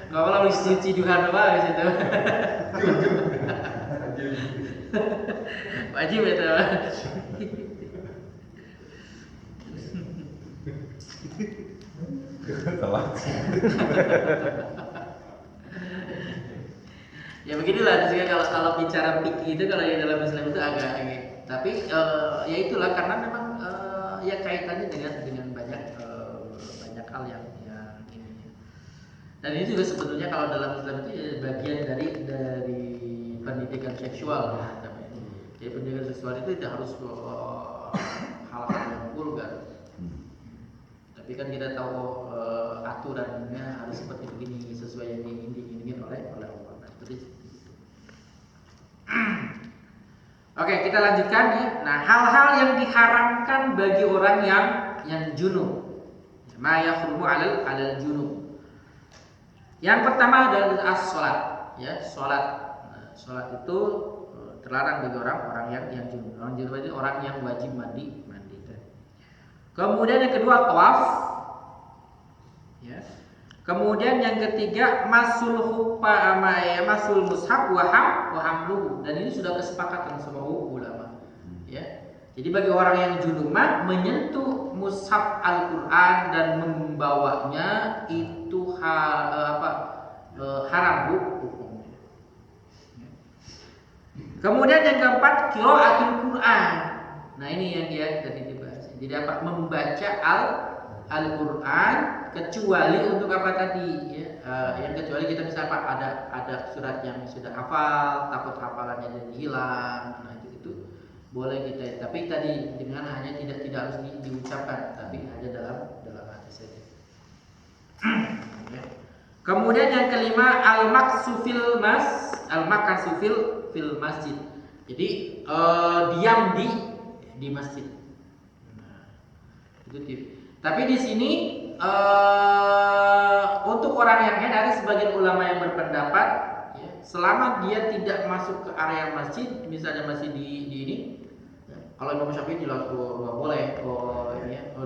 Nggak apa-apa ciduhan apa di situ. Wajib itu. Telat. Ya beginilah, sehingga kalau bicara fikih itu kalau di dalam Islam itu agak tapi ya itulah karena memang ya kaitannya dengan banyak hal yang ini. Dan ini juga sebetulnya kalau dalam Islam itu ya bagian dari pendidikan seksual. Jadi pendidikan seksual itu tidak harus hal-hal yang vulgar. Tapi kan kita tahu aturannya harus seperti begini sesuai yang diinginkan oleh Allah. Oke, kita lanjutkan ya. Nah, hal-hal yang diharamkan bagi orang yang junub. Ma yahrumu 'alal junub. Yang pertama adalah as-shalat, ya, salat. Nah, salat itu terlarang bagi orang yang junub. Orang junub itu orang yang wajib mandi. Kemudian yang kedua tawaf. Ya. Kemudian yang ketiga masul mushaf wa hamluhu, dan ini sudah kesepakatan semua ulama. Ya. Jadi bagi orang yang junub menyentuh mushaf Al-Qur'an dan membawanya itu haram hukumnya. Kemudian yang keempat qiraatul Qur'an. Nah, ini yang dia tadi dibahas. Jadi membaca Al-Qur'an kecuali untuk apa tadi ya, yang kecuali kita bisa ada surat yang sudah hafal, takut hafalannya jadi hilang. Nah, itu boleh kita, tapi tadi dengan hanya tidak harus diucapkan, tapi hanya dalam hati saja. Kemudian yang kelima al-maksu fil masjid. Jadi diam di masjid. Nah, itu. Tapi di sini untuk orang yang haid ada sebagian ulama yang berpendapat ya, selama dia tidak masuk ke area masjid, misalnya masih di ini. Kalau Imam Syafi'i jelas boleh,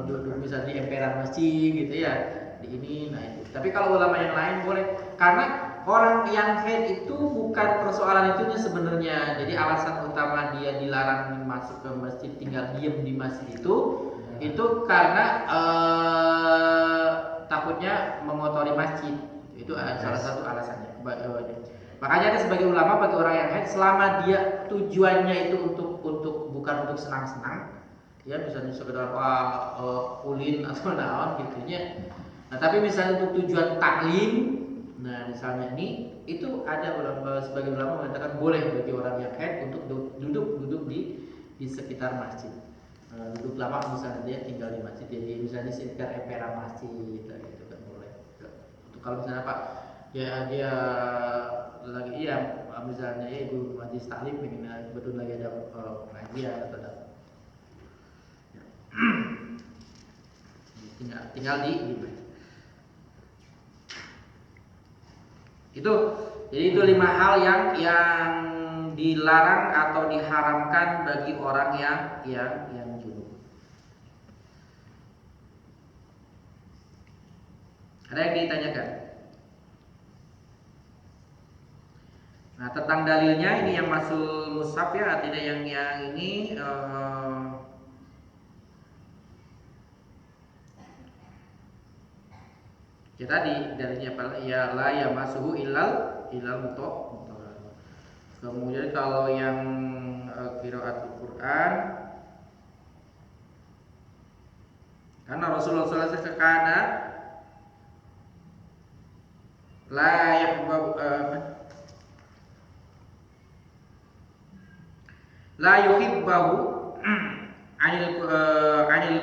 duduk bisa di emperan masjid gitu ya, di ini. Nah itu. Tapi kalau ulama yang lain boleh, karena orang yang haid itu bukan persoalan itunya sebenarnya. Jadi alasan utama dia dilarang masuk ke masjid, tinggal diem di masjid itu karena takutnya mengotori masjid. Itu salah satu alasannya. Makanya ada sebagian ulama bagi orang yang haid selama dia tujuannya itu untuk bukan untuk senang-senang, ya misalnya sekedar ulin atau naon gitunya. Nah, tapi misalnya untuk tujuan taklim, nah misalnya ini itu ada ulama, sebagian ulama mengatakan boleh bagi orang yang haid untuk duduk di sekitar masjid. Duduk lama misalnya dia tinggal di masjid, jadi misalnya di sekitar emperan masjid gitu kan boleh. Untuk kalau misalnya Pak dia lagi misalnya ibu majlis taklim pengen betul lagi ada pengajian atau ada tinggal di itu. Jadi itu 5 hal yang dilarang atau diharamkan bagi orang yang junub. Ada yang ditanyakan? Nah, tentang dalilnya ini yang masuk mushaf ya, artinya yang ini ya tadi dalilnya apa? Ya la yamassuhu illal mutahharun. Kemudian kalau yang qiraatul Quran, karena Rasulullah SAW karena la yahbab la yuhibbahu anil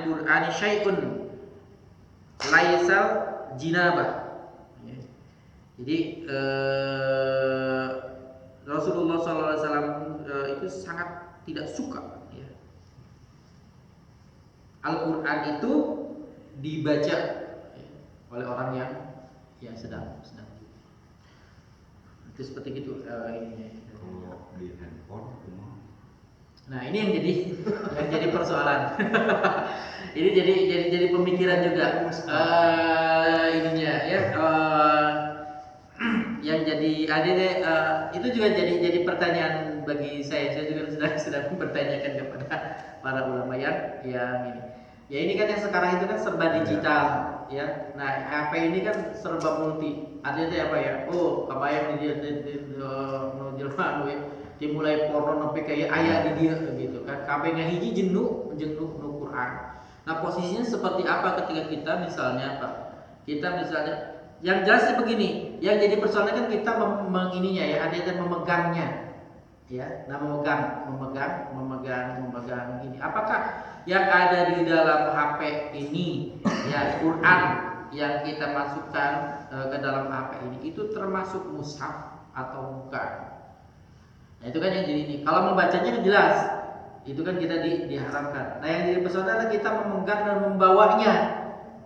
Qur'ani syai'un laisal jinabah. Jadi Rasulullah SAW itu sangat tidak suka ya, Al-Quran itu dibaca ya, oleh orang yang sedang itu seperti itu ininya. Kalau di handphone cuma Nah ini yang jadi persoalan. Ini jadi pemikiran juga ininya ya. Yang jadi itu juga jadi pertanyaan bagi saya juga sedang mempertanyakan kepada para ulama yang ini. Ya ini kan yang sekarang itu kan serba digital ya. Nah HP ini kan serba multi. Artinya apa ya? Oh apa yang jelma dimulai porno sampai kayak ayat di dia gitu kan. KB ngahiji jenuh Quran. Nah posisinya seperti apa ketika kita misalnya apa? Kita misalnya yang jelasnya begini, yang jadi persoalannya kan kita mengininya ya, ada yang memegangnya, ya, nah memegang ini. Apakah yang ada di dalam HP ini, ya Quran yang kita masukkan ke dalam HP ini itu termasuk mushaf atau bukan? Nah itu kan yang jadi ini. Kalau membacanya jelas, itu kan kita diharamkan. Nah yang jadi persoalan adalah kita memegang dan membawanya,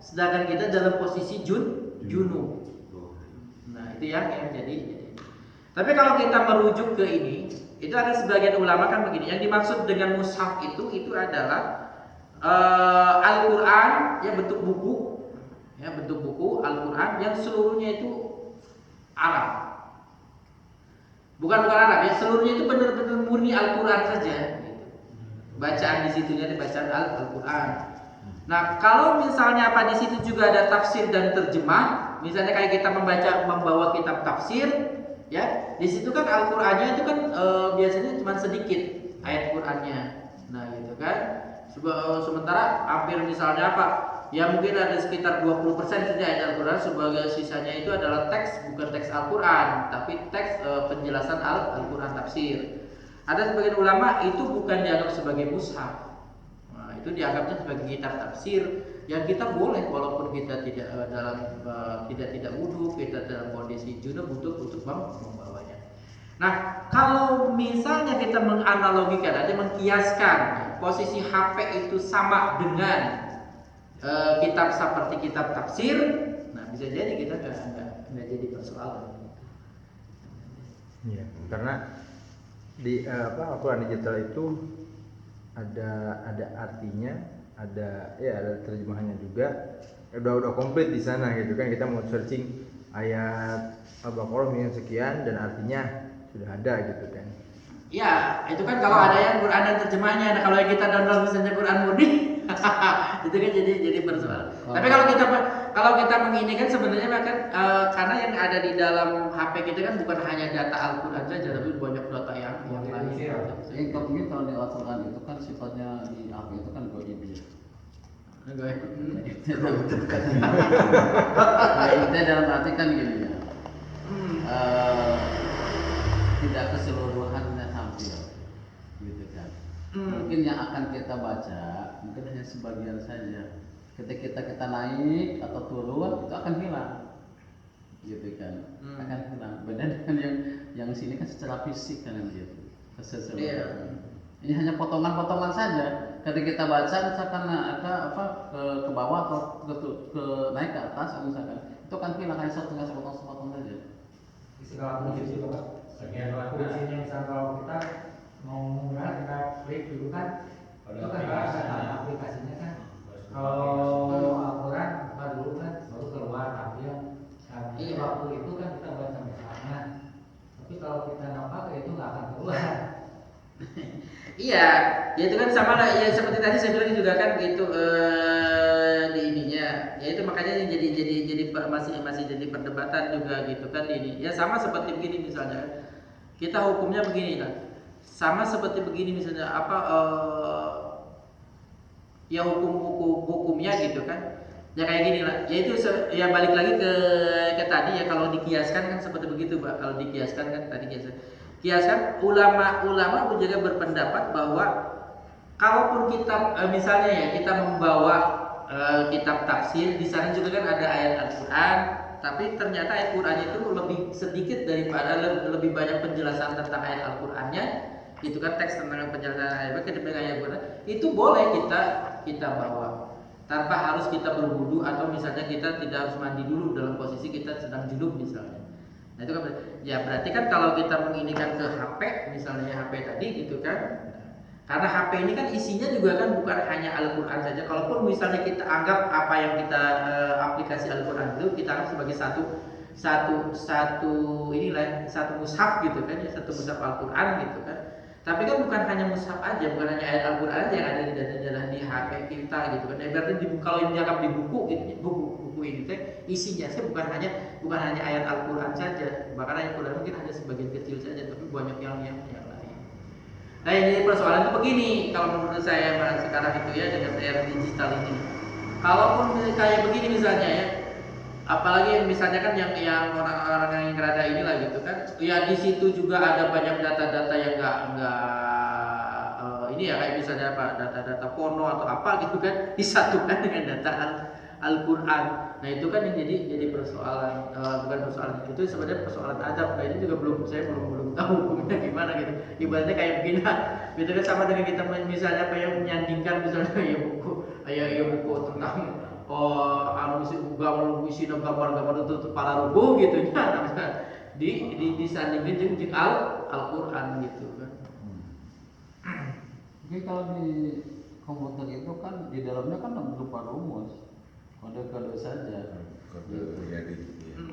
sedangkan kita dalam posisi junub. Nah itu yang jadi. Tapi kalau kita merujuk ke ini, itu ada sebagian ulama kan begini. Yang dimaksud dengan mushaf itu adalah Al-Quran yang bentuk buku Al-Quran yang seluruhnya itu Arab. Bukan Arab ya, seluruhnya itu benar-benar murni Al-Quran saja. Bacaan di situnya itu bacaan Al-Quran. Nah, kalau misalnya apa di situ juga ada tafsir dan terjemah, misalnya kayak kita membawa kitab tafsir, ya, di situ kan Al-Qur'annya itu kan biasanya cuma sedikit ayat Qur'annya. Nah, gitu kan. Sementara hampir misalnya apa? Ya mungkin ada sekitar 20% saja ayat Al-Qur'an, sebagai sisanya itu adalah teks, bukan teks Al-Qur'an, tapi teks penjelasan Al-Qur'an tafsir. Ada sebagian ulama itu bukan dianggap sebagai mushaf. Itu dianggapnya sebagai kitab tafsir yang kita boleh walaupun kita tidak tidak wudhu, kita dalam kondisi junub untuk membawanya. Nah, kalau misalnya kita menganalogikan atau mengkiaskan posisi HP itu sama dengan kitab seperti kitab tafsir, nah bisa jadi kita nggak jadi persoalan. Iya, karena di Al-Quran digital itu ada artinya, ada terjemahannya juga, udah komplit di sana gitu kan. Kita mau searching ayat Al-Baqarah yang sekian dan artinya sudah ada gitu kan. Ya itu kan kalau ada yang Quran dan terjemahnya. Nah kalau kita download misalnya Quran murni itu kan jadi persoalan. Tapi kalau kita menginikan sebenarnya kan karena yang ada di dalam HP kita kan bukan hanya data Al-Quran saja, tapi banyak data yang lain. Mungkin kalau di Al-Quran itu kan sifatnya di HP itu kan goib ya. Itu dalam arti kan gini ya. Tidak keseluruhannya tampil, gitu kan. Mungkin yang akan kita baca mungkin hanya sebagian saja. Ketika kita naik atau turun itu akan hilang, gitu kan. Akan hilang. Beda dengan yang sini kan secara fisik kan gitu. Keseluruhan. Ini hanya potongan-potongan saja. Ketika kita baca misalkan ada ke bawah atau ke naik ke atas misalkan, itu akan hilang hanya sepotong saja. Istilah kunci itu Pak. Bagian kuncinya misal kalau kita mau mengunggah kita klik dulu kan, itu kan ada aplikasinya kan. Kalau Al-Quran buka dulu kan, baru keluar tampil. Waktu itu kan kita baca bersama. Tapi kalau kita nampak itu nggak akan keluar. Iya, ya itu kan sama lah. Ya seperti tadi saya bilang juga kan gitu di ininya. Ya itu makanya jadi masih jadi perdebatan juga gitu kan di ini. Ya sama seperti begini misalnya. Kita hukumnya begini lah. Sama seperti begini misalnya ya hukumnya gitu kan. Ya kayak gini lah. Ya itu ya balik lagi ke tadi ya, kalau dikiaskan kan seperti begitu, Pak. Kalau dikiaskan kan tadi kiaskan ulama juga berpendapat bahwa kalaupun kita misalnya ya kita membawa kitab tafsir, di sana juga kan ada ayat Al-Qur'an, tapi ternyata ayat Qur'annya itu lebih sedikit daripada lebih banyak penjelasan tentang ayat Al-Qur'annya. Itu kan teks tentang penjelasan ayat Al-Qur'an, itu boleh kita bawa tanpa harus kita berwudu atau misalnya kita tidak harus mandi dulu dalam posisi kita sedang junub misalnya. Nah itu kan ya berarti kan kalau kita menginikan ke HP misalnya HP tadi gitu kan, Karena HP ini kan isinya juga kan bukan hanya Al-Quran saja. Kalaupun misalnya kita anggap apa yang kita aplikasi Al-Quran itu kita anggap sebagai satu mushaf gitu kan ya, satu mushaf Al-Quran gitu kan. Tapi kan bukan hanya mushaf aja, bukan hanya ayat Al-Quran aja yang ada di HP kita gitu kan. Berarti kalau ini dianggap di buku gitu, buku ini teh isinya bukan hanya ayat Al-Quran saja. Bahkan ayat Al-Quran mungkin hanya sebagian kecil saja, tapi banyak yang lain. Nah, jadi persoalan itu begini kalau menurut saya sekarang itu ya, dengan era digital ini. Kalaupun kayak begini misalnya ya, apalagi misalnya kan yang orang-orang yang rada inilah gitu kan, ya di situ juga ada banyak data-data yang enggak ini ya, kayak misalnya apa, data-data porno atau apa gitu kan disatukan dengan data Al-Quran. Nah itu kan yang jadi persoalan, bukan persoalan, itu sebenarnya persoalan adab. Nah ini juga saya belum tahu hukumnya gimana gitu. Ibaratnya kayak begini, gitu kan, sama dengan kita misalnya apa yang menyandingkan misalnya ya buku tentang gambar-gambar itu para rubuh gitu ya, disandingin dengan Al-Quran gitu kan. Jadi kalau di komputer itu kan di dalamnya kan berupa rumus, kode-kode saja. Kode jadi.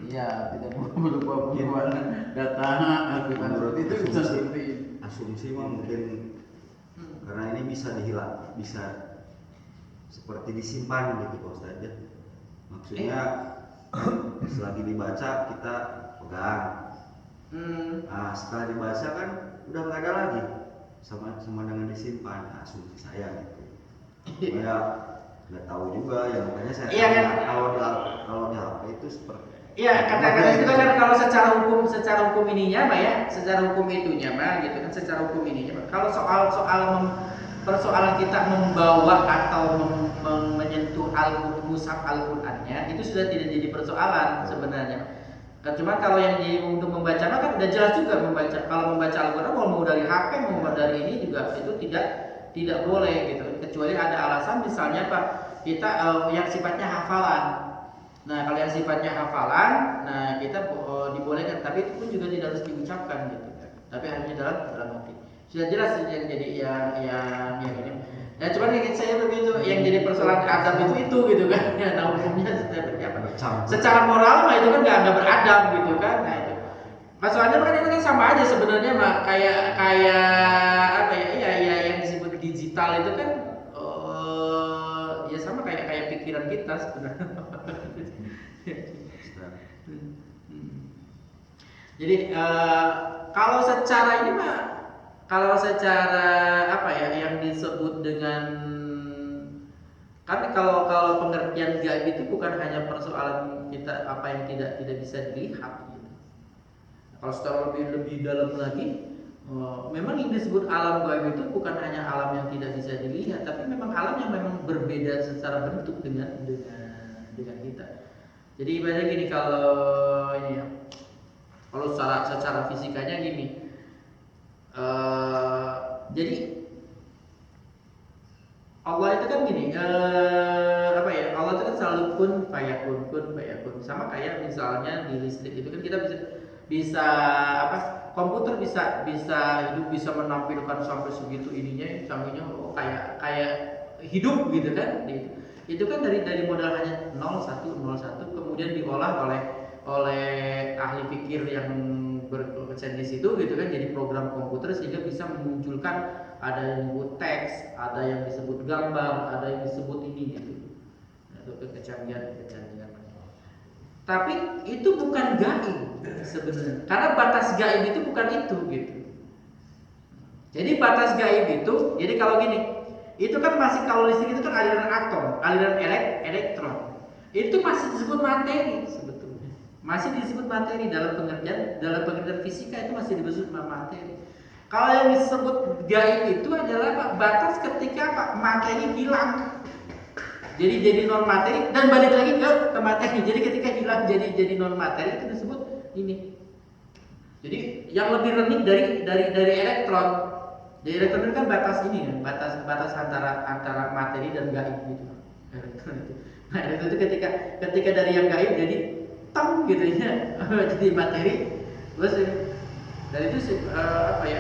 Iya, tidak berupa bagaimana data Al-Quran itu bisa seperti asumsi mah mungkin karena ini bisa dihilang, bisa seperti disimpan gitu Pak Ustaz ya. Maksudnya selagi dibaca kita pegang. Nah, setelah dibaca kan udah nggak ada lagi, sama dengan disimpan. Nah, asumsi saya gitu. Saya nggak tahu juga ya, makanya saya kalau di HP itu seperti. Iya, kata-kata itu kan kalau secara hukum ininya Mbak ya, secara hukum itunya Mbak gitu kan, secara hukum ininya Mbak. Kalau persoalan kita membawa atau menyentuh mushaf Al-Qur'annya itu sudah tidak jadi persoalan sebenarnya. Cuma kalau yang untuk membaca kan udah jelas juga membaca. Kalau membaca Al-Qur'an mau dari HP mau dari ini juga itu tidak boleh gitu. Kecuali ada alasan misalnya Pak, kita yang sifatnya hafalan. Nah, kalau yang sifatnya hafalan, nah kita dibolehkan, tapi itu pun juga tidak harus diucapkan gitu. Tapi hanya dalam hati. Sudah jelas yang jadi yang ini. Nah, cuman yang saya begitu yang jadi persoalan adab itu gitu kan. Ya, nah hukumnya seperti apa? Secara moral mah itu kan nggak beradab gitu kan. Nah itu. Masalahnya kan itu kan sama aja sebenarnya mah kayak apa ya? Ya yang disebut digital itu kan ya sama kayak pikiran kita sebenarnya. Jadi kalau secara apa ya yang disebut dengan, kan kalau pengertian gaib itu bukan hanya persoalan kita apa yang tidak bisa dilihat gitu. Kalau secara lebih dalam lagi, memang yang disebut alam gaib itu bukan hanya alam yang tidak bisa dilihat, tapi memang alam yang memang berbeda secara bentuk dengan kita. Jadi ibaratnya gini, kalau secara fisikanya gini, jadi Allah itu kan gini, apa ya? Allah itu kan selalu kun fayakun, sama kayak misalnya di listrik itu kan kita bisa apa? Komputer bisa hidup, bisa menampilkan sampai segitu ininya, sampainya kayak hidup gitu kan? Itu kan dari modal hanya 01 kemudian diolah oleh ahli pikir yang berkecimpung di situ gitu kan, jadi program komputer sehingga bisa memunculkan ada yang disebut teks, ada yang disebut gambar, ada yang disebut ini gitu. Nah, itu kecanggihan. Tapi itu bukan gaib sebenarnya, karena batas gaib itu bukan itu gitu. Jadi batas gaib itu, jadi kalau gini, itu kan masih, kalau listrik itu kan aliran atom, aliran elektron. Itu masih disebut materi sebetulnya. Masih disebut materi dalam pengertian fisika, itu masih disebut materi. Kalau yang disebut gaib itu adalah batas ketika materi hilang. Jadi non materi dan balik lagi ke materi. Jadi ketika hilang jadi non materi itu disebut ini. Jadi yang lebih rendah dari elektron. Jadi elektron itu kan batas ini kan, batas antara materi dan gaib gitu. Elektron itu. Nah, elektron itu ketika dari yang gaib jadi tong gitu ya. Jadi materi. Terus dari itu apa ya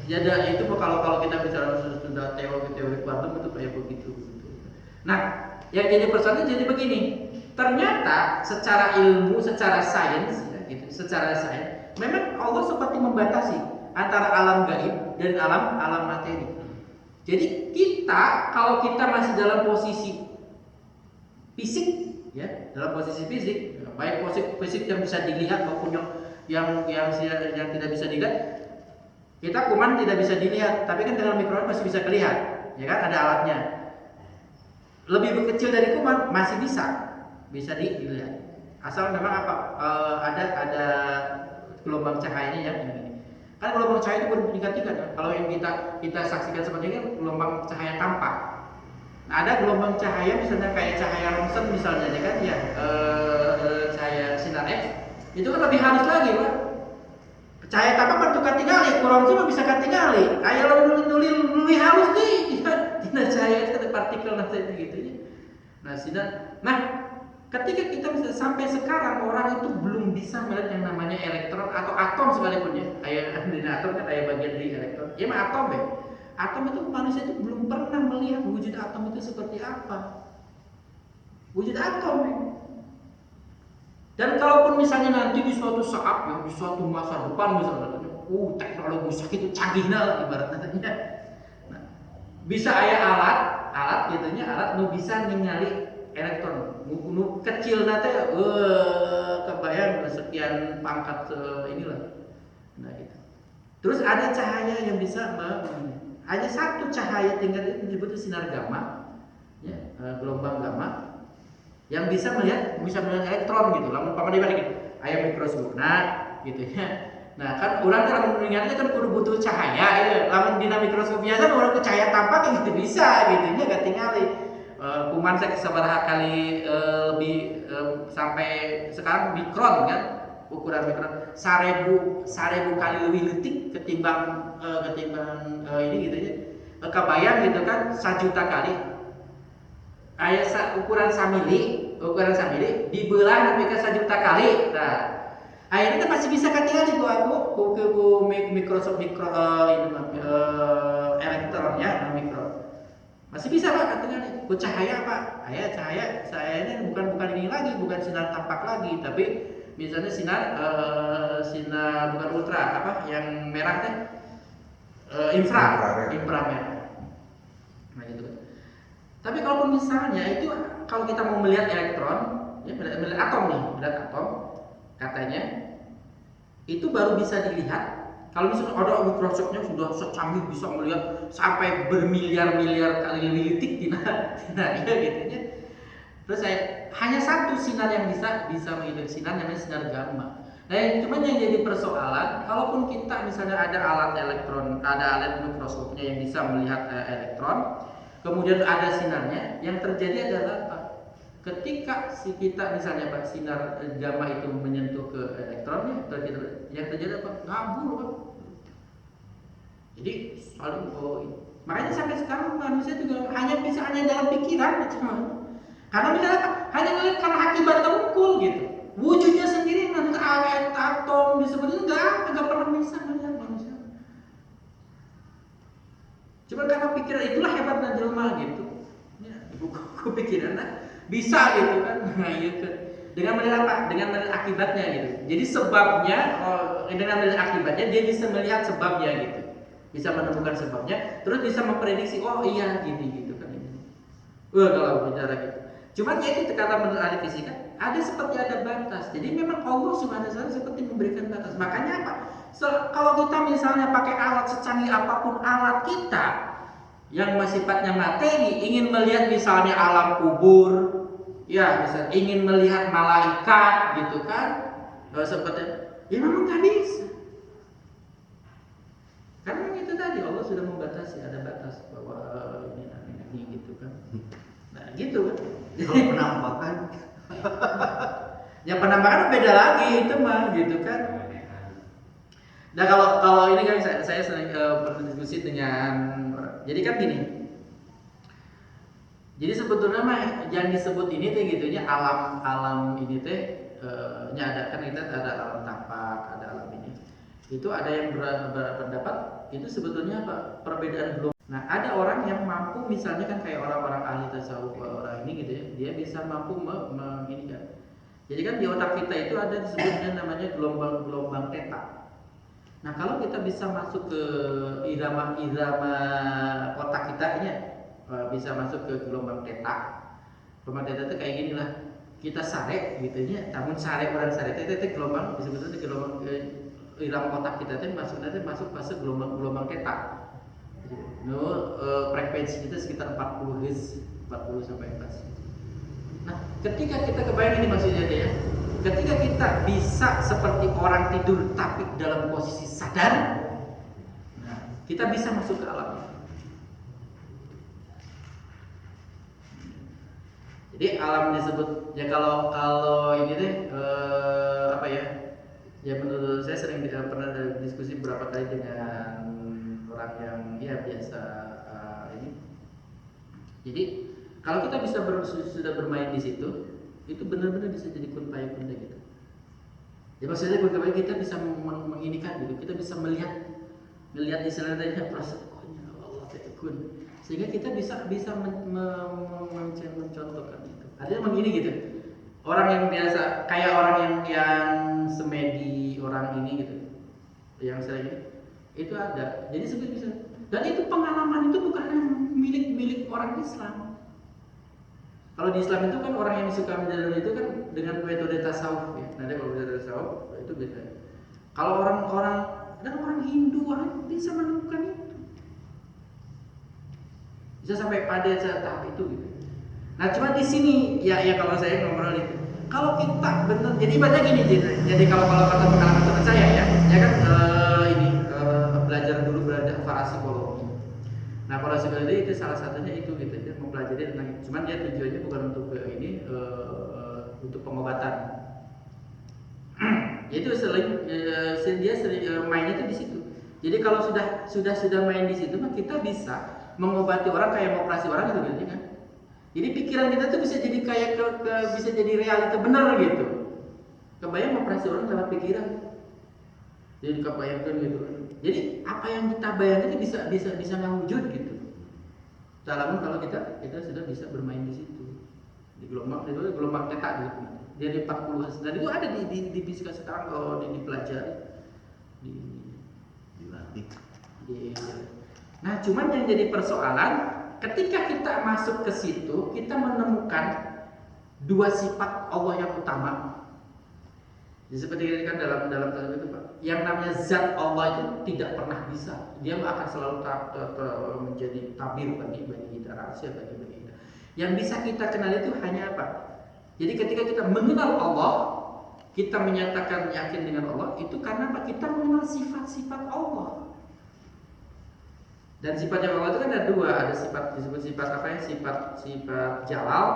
Ya itu kalau kita bicara sudah teori kuantum itu kayak begitu. Nah, yang jadi persoalan jadi begini. Ternyata secara ilmu, secara sains, ya, gitu, secara sains, memang Allah seperti membatasi antara alam gaib dan alam materi. Jadi kalau kita masih dalam posisi fisik, ya, dalam posisi fisik, baik posisi fisik yang bisa dilihat maupun yang tidak bisa dilihat, kita kuman tidak bisa dilihat, tapi kan dengan mikroskop masih bisa kelihatan, ya kan, ada alatnya. Lebih kecil dari kuman masih bisa dilihat. Asal memang ada gelombang cahayanya yang ini. Kan gelombang cahaya itu bertingkat-tingkat. Kalau yang kita saksikan seperti ini gelombang cahaya tampak. Nah, ada gelombang cahaya misalnya kayak cahaya Roentgen misalnya, ya kan, ya, cahaya sinar X itu kan lebih halus lagi, Pak. Cahaya tampak bertukar tinggali, kurang cuma bisa katingali. Ayo lebih halus nih, sinar cahaya itu partikel nanti gitu ya. Nah, ketika kita bisa sampai sekarang orang itu belum bisa melihat yang namanya elektron atau atom sekalipun ya. Kayak di atom kan kayak bagian dari elektron. Ya mah atom ya. Atom itu manusia itu belum pernah melihat wujud atom itu seperti apa. Wujud atom ya. Dan kalaupun misalnya nanti di suatu saat ya, di suatu masa depan misalnya, teknologi itu canggih lah ibaratnya. Nah, bisa alat gitunya, alat nu bisa ningali elektron, nu kecil nate, kebayang sekian pangkat inilah. Nah gitu. Terus ada cahaya yang bisa hanya satu cahaya tingkat itu disebut sinar gamma, ya, gelombang gamma, yang bisa melihat elektron gitu. Lamun paman dibalik gitu, aya mikroskop. Nah, gitu ya. Nah, kan urang teh mengingatnya kan kudu butuh cahaya ya. Lamun dina mikroskop biasa urang cahaya tampak gitu bisa gitu nya gak tingali. Kuman saya sabaraha kali lebih sampai sekarang mikron kan, ukuran mikron 1000 kali lebih leutik ketimbang ini gitu ya. Kebayang gitu kan 1 juta kali. Aya ukuran samili dibelah nepi ka 1 juta kali. Nah, akhirnya masih bisa katingali ku mikroskop elektronnya mikro. Masih bisa Pak katingali. Ku cahaya Pak. Cahayanya bukan ini lagi, bukan sinar tampak lagi, tapi misalnya sinar bukan ultra yang merah teh inframerah. Nah gitu. Tapi kalaupun misalnya itu kalau kita mau melihat elektron, ya melihat atom katanya itu baru bisa dilihat kalau misalnya ada mikroskopnya sudah secanggih bisa melihat sampai bermiliar-miliar kali lilitik ya gitu ya. Terus hanya satu sinar yang bisa menghitung sinar namanya sinar gamma. Nah, cuman yang jadi persoalan, kalaupun kita misalnya ada alat mikroskopnya yang bisa melihat elektron, kemudian ada sinarnya, yang terjadi adalah apa? Ketika kita misalnya Pak sinar gamma itu menyentuh ke elektronnya, yang terjadi apa? Ngabur Pak. Jadi makanya sampai sekarang manusia juga hanya dalam pikiran cuma. Karena misalnya apa? Hanya ngelihat karena akibat terungkul gitu. Wujudnya sendiri nanti atom disebutnya nggak pernah bisa melihat manusia. Cuma karena pikiran itulah hebatnya jelema gitu. Ya, buku pikirannya bisa gitu kan. Nah, iya kan. Dengan melihat apa? Dengan melihat akibatnya gitu. Jadi sebabnya dengan melihat akibatnya dia bisa melihat sebabnya gitu. Bisa menemukan sebabnya, terus bisa memprediksi iya gini gitu kan ini. Kalau bicara gitu. Cuman ya itu kata menurut ahli fisika ada batas. Jadi memang Allah Subhanahu wa taala seperti memberikan batas. Makanya apa? Kalau kita misalnya pakai alat secanggih apapun alat kita yang sifatnya materi, ingin melihat misalnya alam kubur, ya misalnya ingin melihat malaikat gitu kan, seperti ya memang nggak bisa. Karena itu tadi Allah sudah membatasi, ada batas bahwa ini gitu kan. Nah gitu kan. Kalau penampakan ya penampakan beda lagi itu mah gitu kan. Nah kalau ini kan saya sering berdiskusi dengan, jadi kan gini. Jadi sebetulnya mah yang disebut ini teh gitunya alam ini teh ada kan kita ada alam tampak, ada alam ini. Itu ada yang berpendapat itu sebetulnya apa? Perbedaan belum. Nah, ada orang yang mampu, misalnya kan kayak orang-orang ahli tasawuf orang ini gitu ya, dia bisa mampu menginikan. Jadi kan di otak kita itu ada disebutnya namanya gelombang theta. Nah, kalau kita bisa masuk ke irama otak kita ini bisa masuk ke gelombang theta. Gelombang theta itu kayak gini lah. Kita sare gitu ya, namun sare orang sare itu gelombang disebutnya gelombang irama otak kita itu masuk fase gelombang theta. Frekuensi kita sekitar 40 Hz, 40 sampai 40. Nah, ketika kita kebayang ini maksudnya ya, ketika kita bisa seperti orang tidur tapi dalam posisi sadar, nah, kita bisa masuk ke alam. Jadi alam disebut ya kalau ini deh apa ya? Ya menurut saya sering pernah diskusi beberapa kali dengan orang yang ya biasa ini. Jadi kalau kita bisa sudah bermain di situ, itu benar-benar bisa jadi kun fayakun gitu. Ya maksudnya bagaimana kita bisa menginikan gitu, kita bisa melihat istilahnya proses Allah kun, sehingga kita bisa mencontohkan itu. Artinya begini gitu. Orang yang biasa kayak orang yang semedi orang ini gitu, yang saya ini itu ada. Jadi seperti bisa. Dan itu pengalaman itu bukan milik orang Islam. Kalau di Islam itu kan orang yang suka menjalani itu kan dengan metode tasawuf ya. Nanti kalau metode tasawuf itu beda. Kalau orang Hindu orang bisa menemukan itu. Bisa sampai pada tahap itu gitu. Nah cuma di sini ya kalau saya ngobrol itu, kalau kita benar, jadi banyak gini, jadi kalau kata pengalaman teman saya ya kan belajar parapsikologi. Nah parapsikologi itu salah satunya itu gitu, dia mempelajari tentang itu. Cuman dia tujuannya bukan untuk untuk pengobatan. Itu dia sering mainnya itu di situ. Jadi kalau sudah main di situ, maka kita bisa mengobati orang kayak mengoperasi orang gitu kan. Jadi pikiran kita tuh bisa jadi kayak bisa jadi realita benar gitu. Kebayang operasi orang lewat pikiran. Jadi kebayangkan gitu. Jadi apa yang kita bayangkan itu bisa ngewujud gitu. Namun kalau kita sudah bisa bermain di situ. Di gelombang theta gitu. Dia di 40. Dan itu ada di fisika sekarang kalau dipelajari. Dilatih. Nah, cuman yang jadi persoalan ketika kita masuk ke situ, kita menemukan dua sifat Allah yang utama. Jadi seperti ini kan dalam itu Pak, yang namanya zat Allah itu tidak pernah bisa. Dia akan selalu menjadi tabir bagi kita, rahasia bagi kita. Yang bisa kita kenal itu hanya apa? Jadi ketika kita mengenal Allah, kita menyatakan yakin dengan Allah, itu karena apa? Kita mengenal sifat-sifat Allah. Dan sifatnya Allah itu kan ada dua, ada disebut sifat apa ya? Sifat jalal,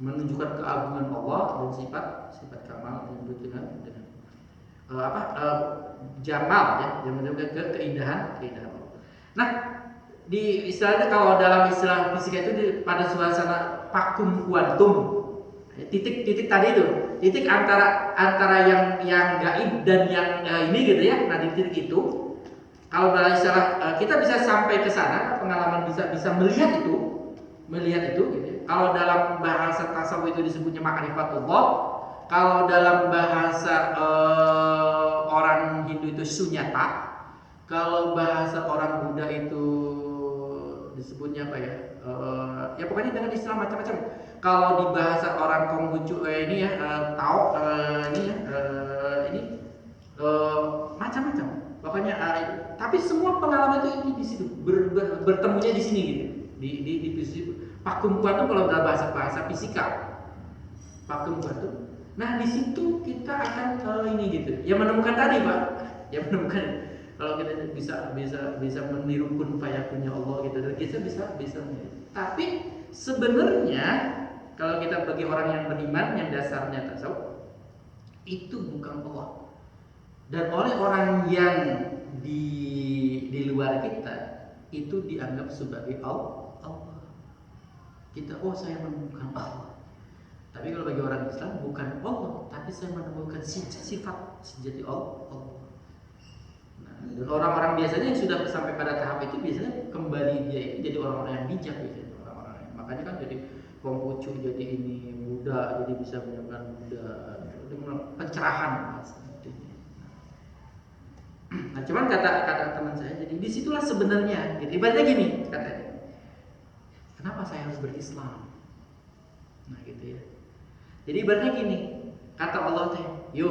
menunjukkan keagungan Allah, dan sifat kamal disebut dengan jamal ya, yang menunjukkan keindahan Allah. Nah, di istilahnya kalau dalam istilah fisika itu pada suasana vakum kuantum, titik tadi itu, titik antara yang gaib dan yang ini gitu ya. Nah di titik itu, kalau dalam istilah kita bisa sampai ke sana, pengalaman bisa melihat itu gitu ya. Kalau dalam bahasa tasawuf itu disebutnya ma'rifatullah, kalau dalam bahasa orang Hindu itu sunyata, kalau bahasa orang Buddha itu disebutnya apa ya? Ya pokoknya dengan istilah macam-macam. Kalau di bahasa orang Konghucu Tao macam-macam. Pokoknya tapi semua pengalaman itu di situ bertemunya di sini gitu. Di vakum kuantum kalau dalam bahasa fisika. Vakum kuantum. Nah, di situ kita akan ini gitu. Ya menemukan tadi, Pak. Ya menemukan kalau kita bisa meniru kun fayakunnya Allah gitu. Dan kita bisa. Tapi sebenarnya kalau kita bagi orang yang beriman yang dasarnya tasawuf itu bukan Allah. Dan oleh orang yang di luar kita itu dianggap sebagai Allah. Kita saya menemukan Allah. Tapi kalau bagi orang Islam bukan Allah, tapi saya menemukan sifat sejati Allah. Dan orang-orang biasanya yang sudah sampai pada tahap itu biasanya kembali dia itu jadi orang-orang yang bijak biasanya orang-orang. Makanya kan jadi Konghucu jadi ini Buddha, jadi bisa menyebabkan Buddha pencerahan sepertinya. Nah, cuman kata teman saya, jadi disitulah sebenarnya. Gitu. Ibaratnya gini katanya, kenapa saya harus berislam? Nah gitu ya. Jadi ibaratnya gini, kata Allah teh, yo,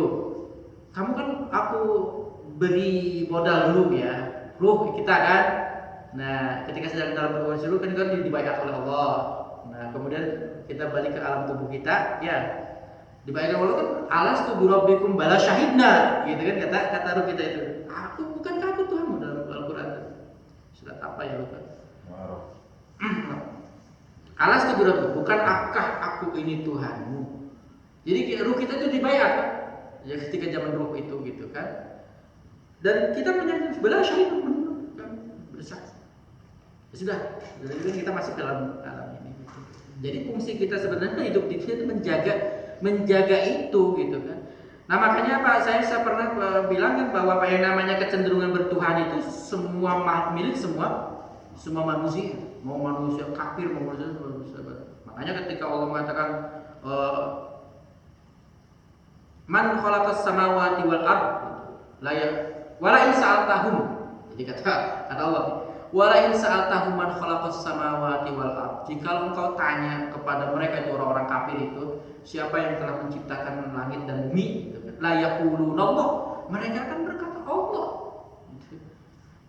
kamu kan aku beri modal dulu ya, ruh kita kan. Nah ketika sedang dalam pertemuan dulu kan dibayar oleh Allah. Nah kemudian kita balik ke alam tubuh kita, ya dibayar oleh Allah kan, alas tu birabbikum bala syahidna, gitu kan kata ruh kita itu. Bukankah aku Tuhanmu dalam Al-Quran? Surat apa ya lupa? Alas tu birabbikum, bukankah aku ini Tuhanmu? Jadi ruh kita itu dibayar kan? Ya ketika zaman ruh itu gitu kan. Dan kita punya bala syahidna kan bersaksi. Ya sudah, jadi kita masuk dalam alam ini. Gitu. Jadi fungsi kita sebenarnya hidup di sini itu menjaga itu gitu kan. Nah makanya Pak saya pernah bilang kan bahwa yang namanya kecenderungan bertuhan itu semua milik semua manusia, mau manusia kafir mau manusia. Makanya ketika Allah mengatakan man khalaqas samawati wal ard wala in sa'altahum, jadi kata Allah wala in sa'altahum man khalaqas samawati wal ard, jika engkau tanya kepada mereka itu orang-orang kafir itu siapa yang telah menciptakan langit dan bumi, la yaquluna Allah, mereka akan berkata Allah.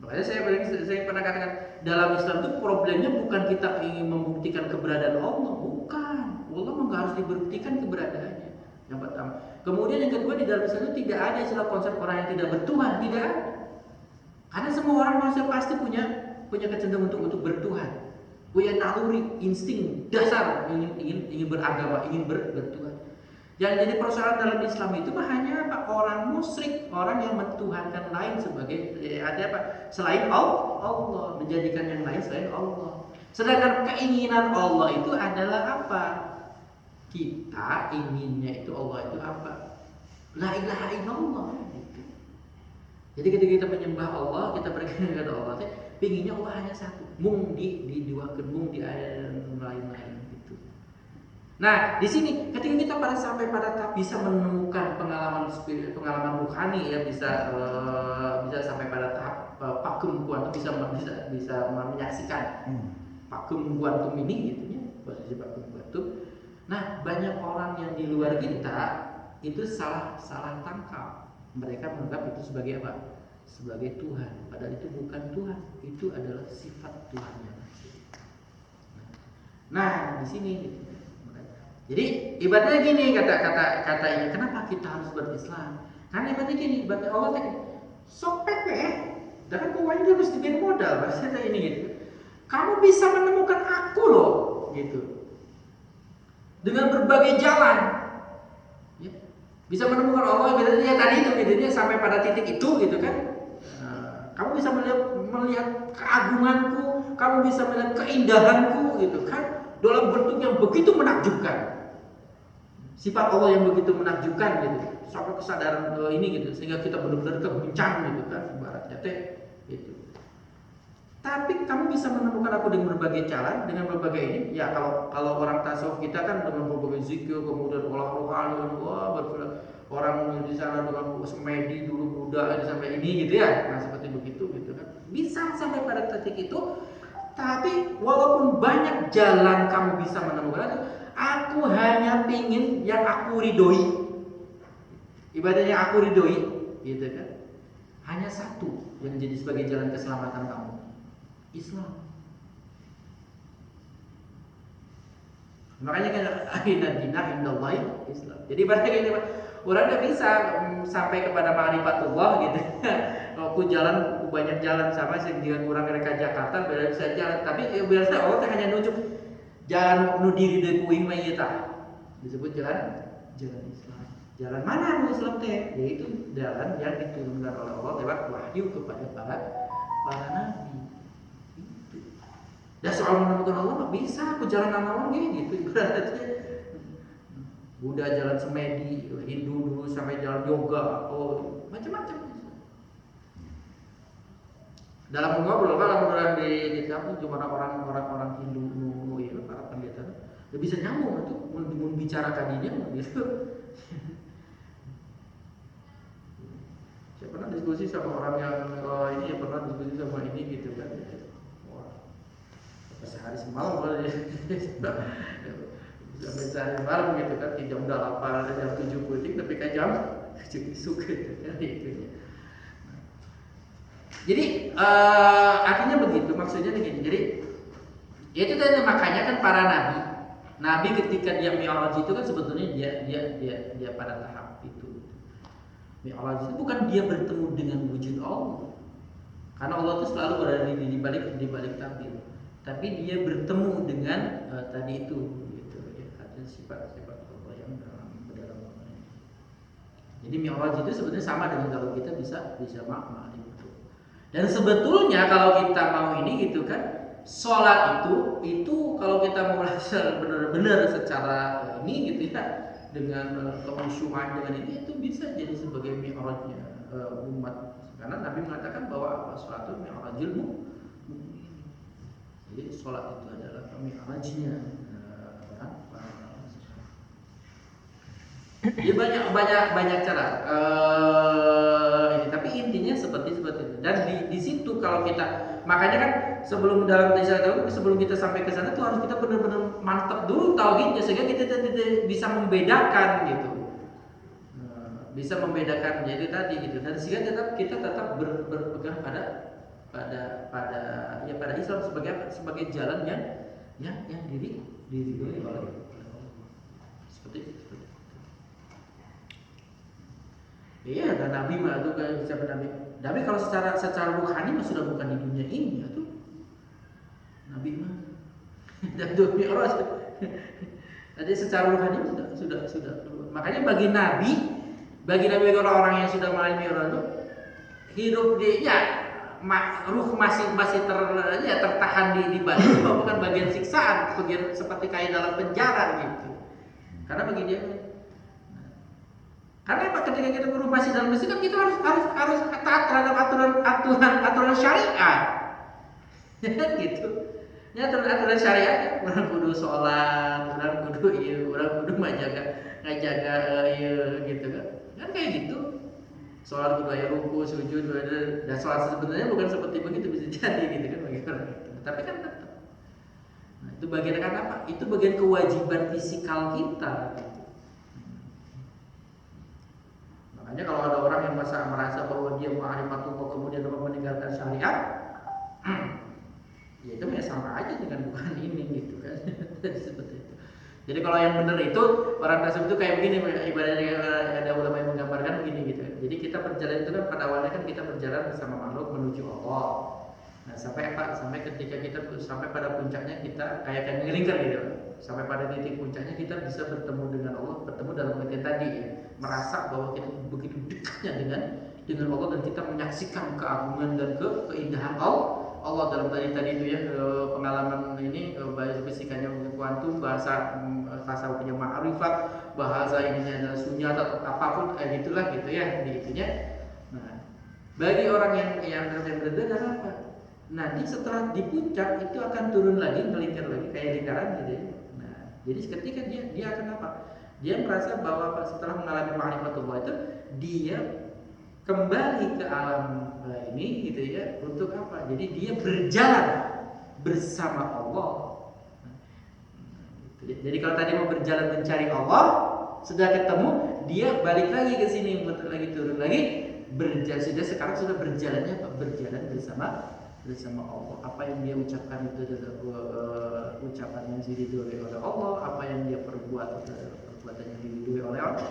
Makanya saya pernah katakan dalam Islam itu problemnya bukan kita ingin membuktikan keberadaan Allah, bukan. Allah nggak harus dibuktikan keberadaannya. Yang pertama. Kemudian yang kedua, di dalam Islam itu tidak ada istilah konsep orang yang tidak bertuhan, tidak ada. Karena semua orang manusia pasti punya kecenderungan untuk bertuhan. Punya naluri, insting dasar ingin beragama, ingin bertuhan. Yang jadi persoalan dalam Islam itu hanya apa? Orang musyrik, orang yang mentuhankan lain sebagai selain Allah, menjadikan yang lain selain Allah. Sedangkan keinginan Allah itu adalah apa? Kita inginnya itu Allah itu apa? La ilaha illallah gitu. Jadi ketika kita menyembah Allah, kita berkata kepada Allah, pinginnya Allah hanya satu, mung diduakeun mung di lain-lain gitu. Nah, di sini ketika kita sampai pada tahap bisa menemukan pengalaman rohani ya, bisa sampai pada tahap pakem kuantum, bisa menyaksikan pakem kuantum ini gitu ya, posisi pakem kuantum. Nah, banyak orang yang di luar kita itu salah tangkap. Mereka menganggap itu sebagai apa? Sebagai Tuhan. Padahal itu bukan Tuhan, itu adalah sifat Tuhannya. Nah, di sini. Jadi ibaratnya gini kata ini, kenapa kita harus berislam? Karena ibaratnya gini, ibaratnya Allah tadi sopek dan keuangan itu harus diberi modal, maksudnya ini gitu. Kamu bisa menemukan aku loh, gitu. Dengan berbagai jalan, ya. Bisa menemukan Allah, ibaratnya tadi itu, ibaratnya sampai pada titik itu, gitu kan. Kamu bisa melihat keagunganku, kamu bisa melihat keindahanku, gitu kan, dalam bentuk yang begitu menakjubkan. Sifat Allah yang begitu menakjubkan gitu, sampai kesadaran ini gitu, sehingga kita benar-benar keguncang gitu kan, ibaratnya gitu. Tapi kamu bisa menemukan aku dengan berbagai jalan, dengan berbagai ini. Ya kalau orang tasawuf kita kan dengan berbagai zikir, kemudian olah rohani, orang di sana dengan semedi dulu Buddha sampai ini gitu ya. Nah seperti begitu gitu kan. Bisa sampai pada titik itu. Tapi walaupun banyak jalan kamu bisa menemukan itu, aku hanya pingin yang aku ridhoi. Ibadahnya aku ridhoi, gitu kan? Hanya satu yang menjadi sebagai jalan keselamatan kamu, Islam. Makanya kan akhirnya dina indallahi Islam. Jadi berarti gini, orang tidak bisa sampai kepada ma'rifatullah gitu. Aku banyak jalan sama dengan orang mereka Jakarta, beda bisa jalan. Tapi biasa Allah hanya nunjuk jalan nu diri deui kuing mah ieu tah. Disebut jalan Islam. Jalan mana nu Islam teh? Yaitu jalan yang diturunkan oleh Allah lewat wahyu kepada para nabi. Itu. Dan soal menemukan Allah mah bisa aku jalan naon ge gitu ibaratnya. Buddha jalan semedi, Hindu dulu sampai jalan yoga, macam-macam. Dalam ngobrol kalau di kampung cuma orang Hindu ya para pendeta udah bisa nyambung itu membicarakan ini gitu. Saya pernah diskusi sama orang yang ini ya pernah diskusi sama ini gitu kan. Wah, sehari semalam sampai sehari malam gitu kan, jam 8 jam 7 puting tapi kan jam 7 suka kan itu. Jadi artinya begitu, maksudnya begini. Jadi ya itu tadi makanya kan para nabi ketika dia mi'raj itu kan sebetulnya dia pada tahap itu. Mi'raj itu bukan dia bertemu dengan wujud Allah. Karena Allah itu selalu berada di balik takdir. Tapi dia bertemu dengan tadi itu gitu ya, artinya sifat-sifat Allah yang dalam Allah. Jadi mi'raj itu sebetulnya sama dengan kalau kita bisa makna. Dan sebetulnya kalau kita mau ini gitu kan, sholat itu kalau kita mau belajar benar-benar secara ini gitu ya, dengan kekhusyuan dengan ini itu bisa jadi sebagai mi'rajnya umat. Karena Nabi mengatakan bahwa sholat itu mi'rajul mu'min. Jadi sholat itu adalah mi'rajnya Jadi banyak cara ini, tapi intinya seperti itu. Dan di situ kalau kita, makanya kan sebelum kita sampai ke sana tuh harus kita benar-benar mantap dulu tauhidnya sehingga kita bisa membedakan gitu, bisa membedakan jadi tadi gitu. Dan sehingga kita tetap berpegang pada Islam sebagai jalan yang diridhoi oleh Allah. Seperti itu. Iya, dan Nabi mah itu kan bisa Nabi. Nabi kalau secara rohani mah sudah bukan di dunia ini ya tuh. Nabi mah dan dunia orang. Jadi secara rohani sudah. Makanya bagi Nabi orang yang sudah mengalami mi'raj itu hidup dia ruh masih tertahan di badan, bukan bagian siksaan, bagian seperti kayak dalam penjara gitu. Karena bagi dia karena ketika kita berusaha masih dalam masjid kan kita harus taat terhadap aturan syariat, ya kan gitu. Ya aturan syariat, orang kudu sholat, orang kudu ngajaga gitu kan. Kan kayak gitu. Sholat kudu aya ruku, sujud, dan sholat sebenarnya bukan seperti begitu bisa jadi gitu kan bagi orang gitu. Tapi kan tetap. Nah, itu bagian kan apa? Itu bagian kewajiban fisikal kita. Makanya kalau ada orang yang merasa bahwa dia ma'rifatullah kemudian meninggalkan syariat, ya itu sama aja dengan bukan ini gitu kan. Seperti itu. Jadi kalau yang benar itu orang tasawuf itu kayak begini, ibaratnya ada ulama yang menggambarkan begini gitu. Jadi kita berjalan itu kan pada awalnya kan kita berjalan bersama makhluk menuju Allah. Nah sampai ketika kita sampai pada puncaknya kita kayak ngelingkar gitu. Sampai pada titik puncaknya kita bisa bertemu dengan Allah, bertemu dalam arti tadi ya, merasa bahwa kita begitu dekatnya dengan Allah dan kita menyaksikan keagungan dan keindahan Allah dalam tadi itu ya, pengalaman ini bahasa fisikanya kuantum, bahasa tasawufnya ma'rifat, bahasa ininya adalah sunyat atau apapun gitulah gitu ya di itunya. Nah, bagi orang yang berbeda apa? Nanti setelah di puncak itu akan turun lagi, melingkar lagi kayak lingkaran gitu ya. Nah, jadi ketika dia akan apa? Dia merasa bahwa setelah mengalami ma'rifatullah itu dia kembali ke alam ini gitu ya, untuk apa? Jadi dia berjalan bersama Allah. Jadi kalau tadi mau berjalan mencari Allah, sudah ketemu, dia balik lagi ke sini, muter lagi, turun lagi, sekarang sudah berjalannya berjalan bersama Allah. Apa yang dia ucapkan itu adalah ucapan yang diridhoi oleh Allah, apa yang dia perbuat itu adalah perbuatan yang diridhoi oleh Allah.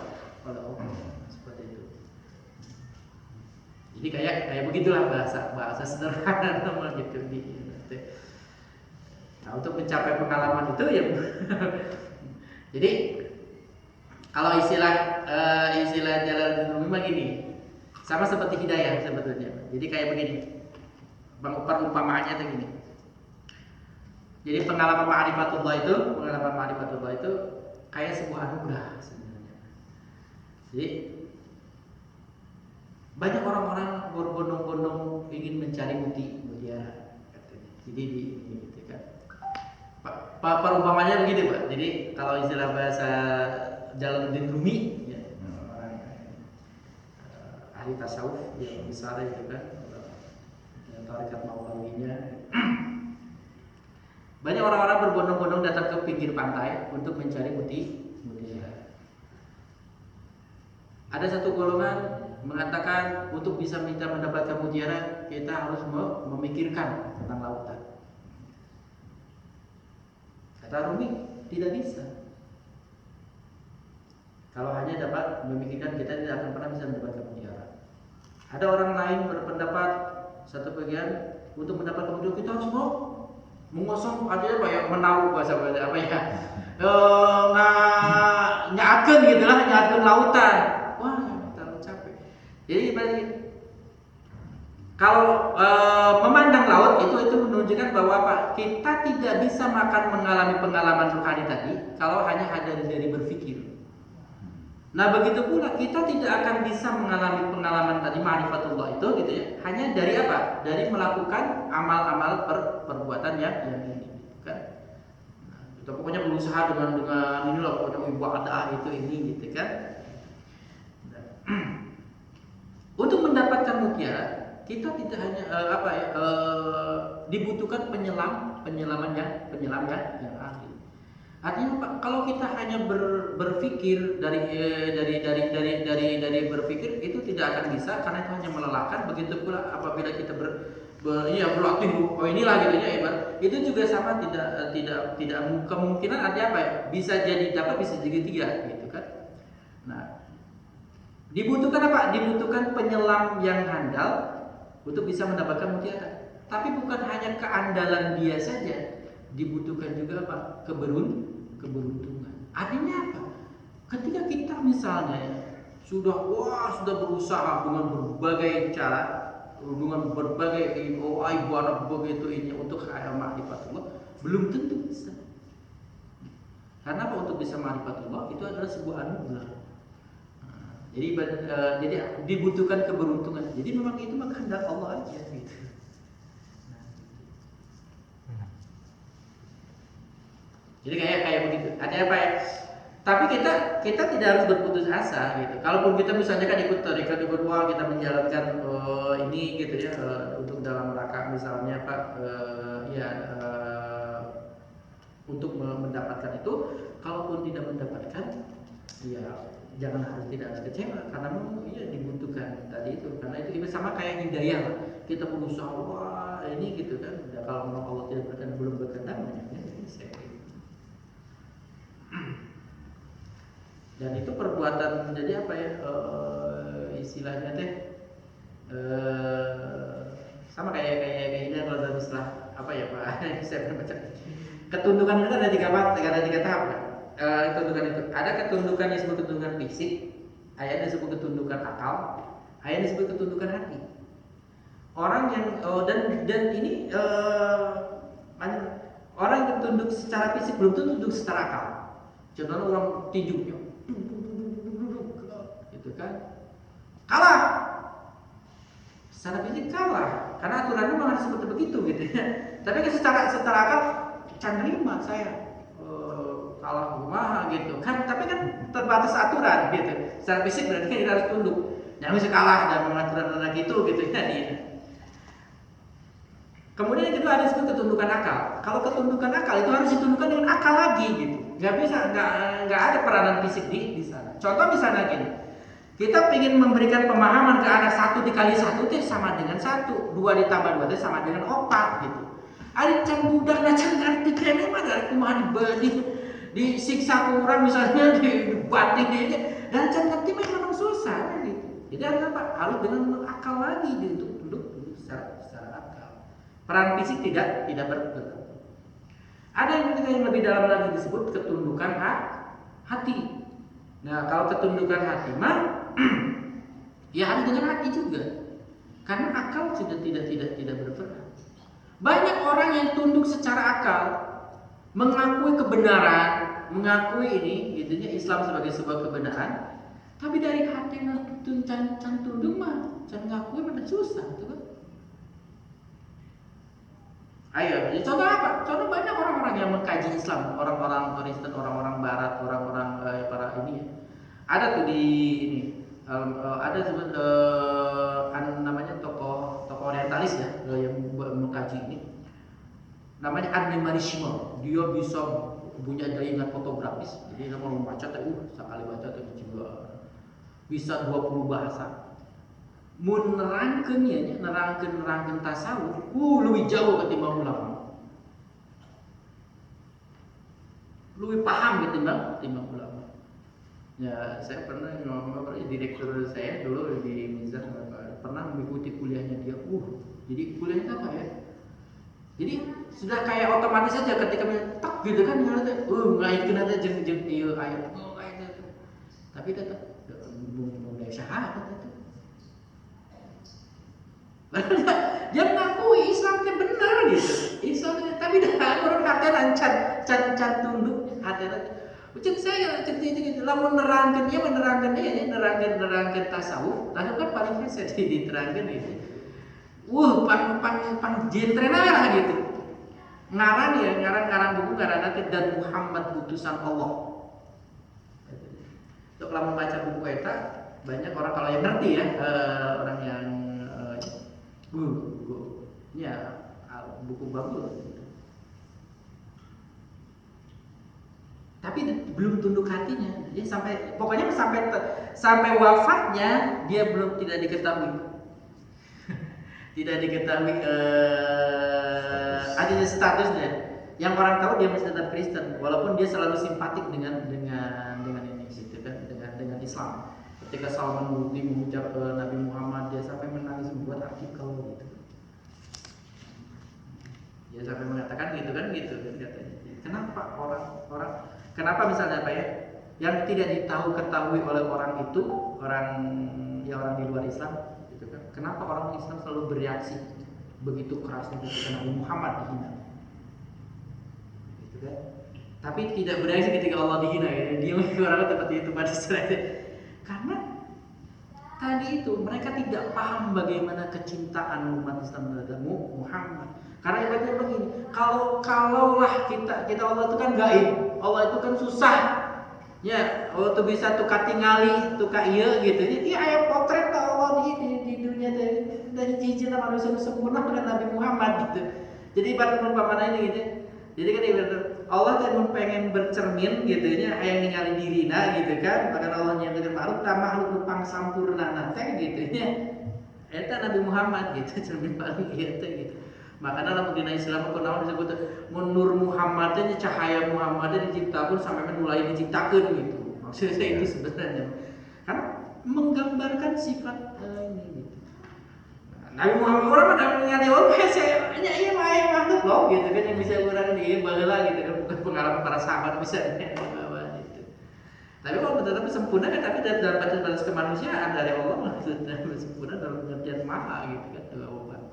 Seperti itu. Jadi kayak begitulah bahasa sederhana nama gitu gitu. Nah, untuk mencapai pengalaman itu ya jadi kalau istilah Jalaluddin Rumi mah gini, sama seperti hidayah sebetulnya. Jadi kayak begini, perumpamaannya tuh gini. Jadi pengalaman ma'rifatullah itu kayak sebuah anugerah sebenarnya. Jadi banyak orang-orang berbondong-bondong ingin mencari bukti mutiara katanya. Jadi gitu kan. Perumpamannya begini Pak. Jadi kalau istilah bahasa Jalaluddin Rumi ya, orang ahli tasawuf yang misalnya gitu kan, tarekat Maulawinya. Banyak orang-orang berbondong-bondong datang ke pinggir pantai untuk mencari mutiara. Ada satu golongan mengatakan untuk bisa mendapatkan mutiara kita harus memikirkan tentang lautan. Kata Rumi, tidak bisa. Kalau hanya dapat memikirkan, kita tidak akan pernah bisa mendapatkan mutiara. Ada orang lain berpendapat satu bagian untuk mendapatkan mutiara kita harus mengosong artinya apa ya, menaruh bahasa apa ya, nyaatkan gitulah, nyaatkan lautan. Wah, terlalu capek. Jadi kalau memandang laut itu menunjukkan bahwa apa? Kita tidak bisa mengalami pengalaman rohani tadi kalau hanya ada dari berpikir. Nah begitu pula kita tidak akan bisa mengalami pengalaman tadi ma'rifatullah itu gitu ya, hanya dari apa? Dari melakukan amal-amal perbuatan yang ini, kan? Nah, kita pokoknya berusaha dengan inilah pokoknya ibadah ini gitu kan. Nah, untuk mendapatkan mutiara kita tidak hanya dibutuhkan penyelam yang ahli. Artinya Pak, kalau kita hanya berpikir dari berpikir itu tidak akan bisa karena itu hanya melelahkan. Begitu pula apabila kita berlatih inilah gitu ya, itu juga sama tidak kemungkinan artinya apa ya? Bisa jadi dapat, bisa jadi tidak gitu kan. Nah, dibutuhkan apa? Dibutuhkan penyelam yang handal untuk bisa mendapatkan mutiara. Tapi bukan hanya keandalan dia saja, dibutuhkan juga apa? Keberuntungan. Artinya apa? Ketika kita misalnya sudah berusaha dengan berbagai cara, dengan berbagai ibadah begitu ini untuk ma'rifatullah, belum tentu bisa. Karena apa? Untuk bisa ma'rifatullah itu adalah sebuah anugerah. Jadi dibutuhkan keberuntungan. Jadi memang itu kehendak Allah aja gitu. Jadi kayak begitu. Artinya apa ya? Tapi kita tidak harus berputus asa gitu. Kalaupun kita misalnya kan ikut tarekat kedua, kita menjalankan ini gitu ya, untuk dalam rangka misalnya Pak untuk mendapatkan itu, kalaupun tidak mendapatkan, ya tidak harus kecewa karena memang dibutuhkan tadi itu. Karena itu sama kayak hidayah, kita berusaha ini gitu kan. Kalau memang Allah tidak berkenan, belum berkenan, dan itu perbuatan menjadi apa ya, istilahnya sama kayak ini kalau dalam istilah apa ya Pak, saya pernah baca ketundukan itu ada tiga tahap kan. Ketundukan itu ada ketundukan yang disebut ketundukan fisik, ada disebut ketundukan akal, ada disebut ketundukan hati. Orang yang dan ini orang yang tunduk secara fisik belum tentu tunduk secara akal. Contohnya orang tinjunya gitu kan, kalah secara fisik kalah karena aturannya memang harus seperti begitu gitu ya. Tapi secara akal terima saya kalah kumaha gitu kan, tapi kan terbatas aturan gitu. Secara fisik berarti kan kita harus tunduk, jangan bisa kalah dan mengaturan anak itu gitu ya. Kemudian yang kedua ada disebut ketundukan akal. Kalau ketundukan akal itu harus ditundukkan dengan akal lagi gitu. Nggak ada peranan fisik di sana. Contoh misalnya gini, kita ingin memberikan pemahaman ke anak 1 dikali 1 itu sama dengan 1, 2 ditambah 2 itu sama dengan 4 gitu. Ada can budak dan can ngerti kene mah dari kumaha dibanding disiksa kurang misalnya dibanting ini dan can ngerti memang susah gitu. Jadi harus dengan akal lagi gitu, untuk secara akal. Peran fisik tidak berperan. Ada yang lebih dalam lagi disebut ketundukan hati. Nah, kalau ketundukan hati mah ya harus dengan hati juga. Karena akal sudah tidak berperan. Banyak orang yang tunduk secara akal, mengakui kebenaran, mengakui ini gitunya Islam sebagai sebuah kebenaran, tapi dari hati can tunduk mah, can ngakui mana susah gitu kan. Ayo, contoh apa? Contoh banyak orang-orang yang mengkaji Islam, orang-orang Kristen, orang-orang Barat, orang-orang para ini ya. Ada tuh di ini, ada namanya tokoh orientalis ya yang mengkaji ini. Namanya Anne Marie Schimmel. Dia bisa punya daya ingat fotografis. Jadi dia mau membaca tuh, sekali baca tuh juga bisa 20 bahasa. Mun nerangkeun nya nerangkeun tasawuf, lebih jauh ketimbang ulama. Lebih paham ketimbang ulama. Ya, saya pernah ngomong direktur saya dulu di Mizan pernah mengikuti kuliahnya dia. Jadi kuliahnya apa ya? Jadi sudah kayak otomatis saja ketika tek gitu kan ngaitkeun aja jeung ieu ayat. Tapi tetap belum syahadat itu. Dia mengakui Islamnya benar gitu. Islamnya tapi dah orang hati can tunduk hati. Ucap saya cerita lamun nerangkeun tasawuf, kan paling bisa diterangkeun itu. Pang jentrena lah gitu. Ngaran buku ngaranna teh Dan Muhammad utusan Allah. Untuk lamun baca buku eta banyak orang kalau yang ngerti ya, orang yang buku bagus. Tapi belum tunduk hatinya. Dia pokoknya sampai wafatnya dia belum tidak diketahui. Tidak diketahui adanya statusnya. Yang orang tahu dia masih tetap Kristen, walaupun dia selalu simpatik dengan ini gitu kan, dengan Islam. Ketika Salman Rushdie mengucap Nabi Muhammad, dia sampai menangis membuat artikel gitu. Dia sampai mengatakan gitu kan katanya. Kenapa kenapa misalnya apa ya, yang tidak ketahui oleh orang itu, orang di luar Islam gitu kan. Kenapa orang Islam selalu bereaksi begitu kerasnya ketika Nabi Muhammad dihina? Gitu kan. Tapi tidak bereaksi ketika Allah dihina ya. Dia orang seperti itu pada saat itu. Karena tadi itu mereka tidak paham bagaimana kecintaan umat Islam terhadap Muhammad. Karena ibaratnya begini, kalaulah kita Allah itu kan gaib, Allah itu kan susah. Ya, Allah tuh bisa tuh katingali, tuh ieu gitu. Jadi aya potret Allah di dunia dari hiji manusia sempurna pada Nabi Muhammad gitu. Jadi ibarat perumpamaan ini gitu. Jadi kan Allah teh pengen bercermin gitu nya aya ningali dirina gitu kan. Bahkan Allah nyatakan makhluk nu pangsampurnana teh gitu nya. Eta Nabi Muhammad gitu, cermin paling ieu teh gitu. Makanya lamun dina Islam kunaon disebut nur Muhammad nya cahaya Muhammad diciptakeun sampai mulai diciptakeun gitu. Maksudnya itu sebenarnya kan menggambarkan sifat ini gitu. Nabi Muhammad orang mah ningali orang saya ieu mah aya makhluk loh gitu kan yang bisa urang di baheula gitu kan, bukan pengalaman para sahabat bisa bawa gitu. Tapi kalau tetap sempurna kan, tapi dalam batas kemanusiaan dari Allah maksudnya sempurna dalam pengertian maha gitu kan Allah.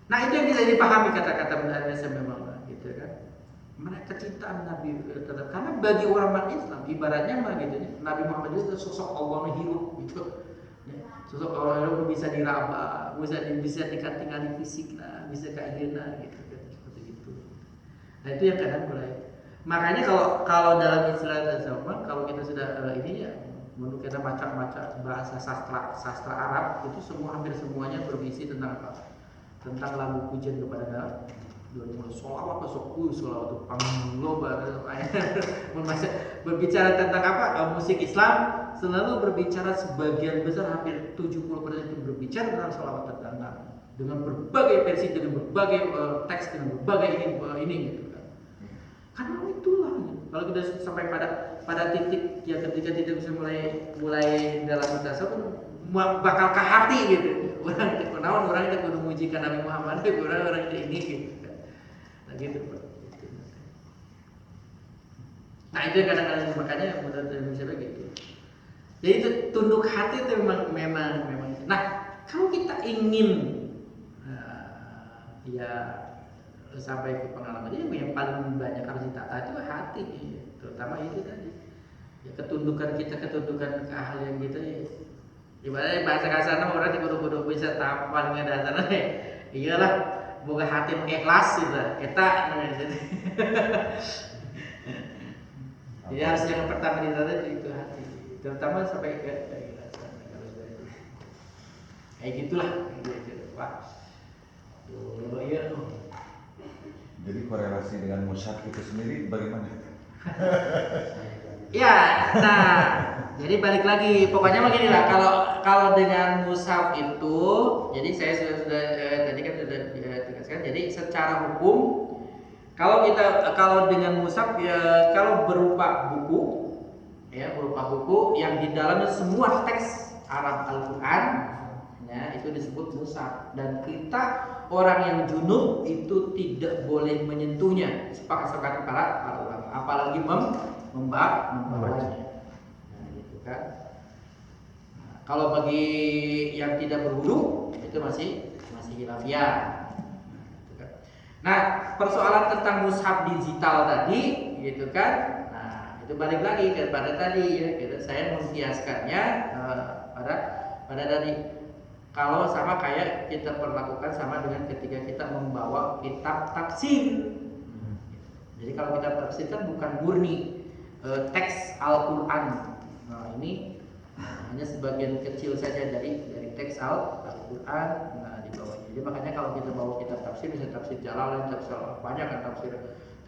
Nah itu yang bisa dipahami kata-kata Nabi memang gitu kan. Mereka kecintaan Nabi tetap karena bagi orang Islam ibaratnya mah gitu Nabi Muhammad itu sosok Allah yang hidup gitu. Ya, sosok Allah yang bisa diraba, bisa tinggal fisik lah, bisa kaidena gitu kan seperti itu. Nah itu yang kadang mulai. Makanya kalau dalam istilah sama kalau kita sudah ini ya menurut kita baca bahasa sastra Arab itu hampir semuanya berisi tentang apa? Tentang lagu pujian kepada Nabi. Sholawat sholawat pangloba berbicara tentang apa? Musik Islam selalu berbicara sebagian besar hampir 70% itu berbicara tentang sholawat tentang Nabi dengan berbagai versi, dengan berbagai teks, dengan berbagai ini gitu kan. Karena itulah kalau kita sampai pada titik ya ketika kita bisa mulai dalam tasawuf bakal ke hati gitu. Orang itu kudu mujikan Nabi Muhammad, orang itu ini gitu. Nah gitu. Nah itu kadang-kadang makanya menurut Indonesia begitu. Jadi itu tunduk hati itu memang. Nah kalau kita ingin ya sampai ke pengalaman ini yang paling banyak harus ditata itu hati, terutama itu tadi. Ya, ketundukan keahlian kita ya. Ibaratnya bahasa kasarnya orang di kudu bisa tahap paling dasarnya iyalah boga hati ikhlas gitu eta. Jadi harus yang pertama ditata itu hati, terutama sampai ke keikhlasan. Kayak gitulah gitu. Wah. Iya. Jadi korelasi dengan mushaf itu sendiri bagaimana? Ya, nah, jadi balik lagi, pokoknya begini lah. Kalau dengan mushaf itu, jadi saya sudah tadi kan sudah tegaskan. Jadi secara hukum, kalau dengan mushaf ya, kalau berupa buku yang di dalamnya semua teks Arab Al-Quran, ya itu disebut mushaf. Dan kita orang yang junub itu tidak boleh menyentuhnya, sepakat para ulama, apalagi membacanya. Nah, gitu kan. Nah, kalau bagi yang tidak berwudu itu masih khilafiyah. Nah, persoalan tentang mushaf digital tadi, gitu kan? Nah, itu balik lagi kepada tadi ya, gitu. Saya mengkiaskannya pada tadi. Kalau sama kayak kita perlakukan sama dengan ketika kita membawa kitab tafsir. Jadi kalau kitab tafsir kan bukan murni teks Al-Quran. Nah ini hanya sebagian kecil saja dari teks Al-Quran. Nah di bawah. Jadi makanya kalau kita bawa kitab tafsir, misalnya tafsir Jalalain, tafsir banyak kan tafsir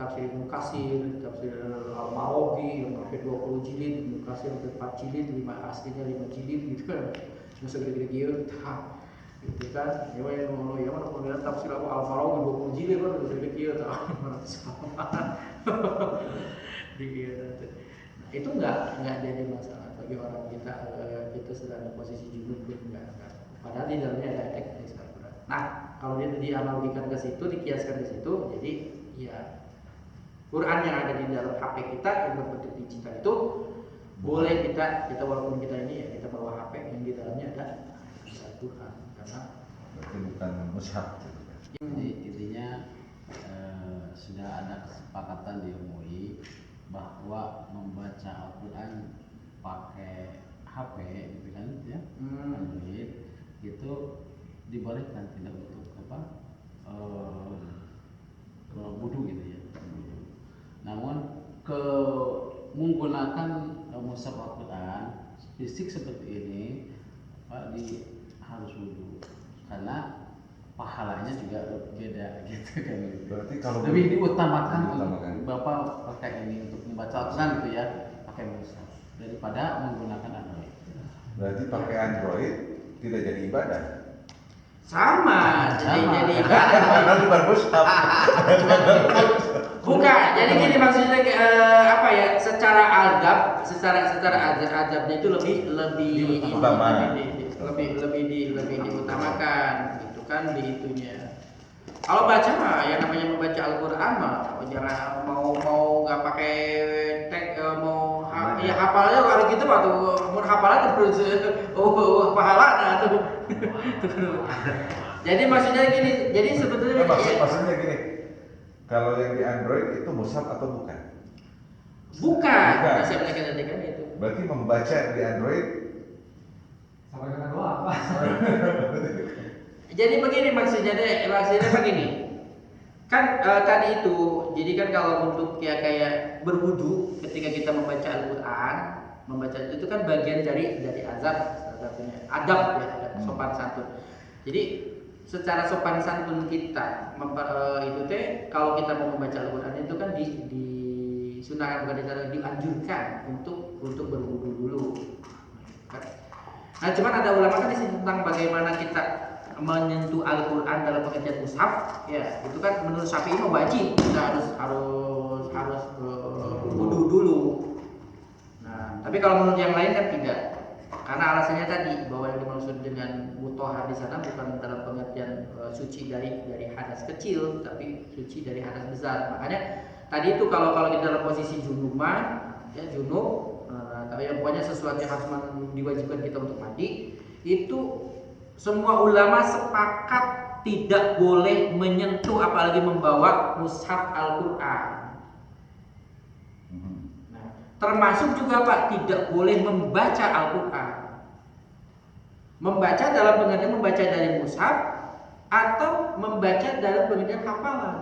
Ibnu Katsir, tafsir Al-Mawardi yang sampai 20 jilid, Ibnu Katsir 4 jilid, 5 aslinya 5 jilid gitu kan. Masa gede-gede gitu kan. Ya mana kalau tafsir Al-Mawardi 20 jilid kan gede-gede gitu. Nah, itu enggak jadi masalah bagi orang kita sedang di posisi junub pun enggak. Padahal di dalamnya ada teks Al-Quran. Nah, kalau dia dianalogikan ke situ, dikiaskan ke situ, jadi ya Quran yang ada di dalam HP kita yang berbentuk digital itu boleh kita walaupun kita ini ya kita bawa HP yang di dalamnya ada Al-Quran karena berarti bukan mushaf. Jadi intinya sudah ada kesepakatan di MUI bahwa membaca Al-Quran pakai HP gitu kan ya, Android itu dibolehkan, tidak untuk wudu gitu ya. Namun menggunakan mushaf Al-Quran fisik seperti ini Pak harus wudu karena pahalanya juga beda gitu kan. Berarti kalau lebih diutamakan Bapak pakai ini untuk membaca Al-Quran gitu ya, pakai mushaf daripada menggunakan Android. Berarti pakai Android tidak jadi ibadah. Sama. Jadi ibadah. Padahal bukan mushaf. Bukan. Jadi gini maksudnya apa ya? Secara adabnya itu lebih utama. lebih diutamakan gitu kan di itunya. Kalau baca mah yang namanya membaca Al-Quran mah jangan mau nggak pakai teks ya hafalnya kalau gitu mah tuh mau hafalan terus pahala tuh. Jadi maksudnya gini, jadi sebetulnya maksudnya gini. Kalau yang di Android itu mushaf atau bukan? Bukan. Saya berikan itu. Berarti membaca di Android sama dengan doa apa? Jadi begini maksudnya begini. Kan tadi itu, jadi kan kalau untuk kayak berwudu ketika kita membaca Al-Quran, membaca itu kan bagian dari azab, satunya adab ya, sopan santun. Jadi secara sopan santun kita itu kalau kita mau membaca Al-Quran itu kan disunahkan, bukan dianjurkan untuk berwudu dulu. Nah, cuman ada ulama kan di sini tentang bagaimana kita menyentuh Al-Quran dalam pengertian mushaf, ya itu kan menurut Syafi'i wajib, kita harus wudu dulu. Nah, tapi kalau menurut yang lain kan tidak, karena alasannya tadi bahwa yang dimaksud dengan mutahhar di sana bukan dalam pengertian suci dari hadas kecil, tapi suci dari hadas besar. Makanya tadi itu kalau kita dalam posisi junub, tapi yang pokoknya sesuatu yang harus diwajibkan kita untuk mandi itu. Semua ulama sepakat tidak boleh menyentuh apalagi membawa mushaf Al-Quran. Nah, termasuk juga Pak tidak boleh membaca Al-Quran. Membaca dalam pengertian membaca dari mushaf atau membaca dalam pengertian hafalan.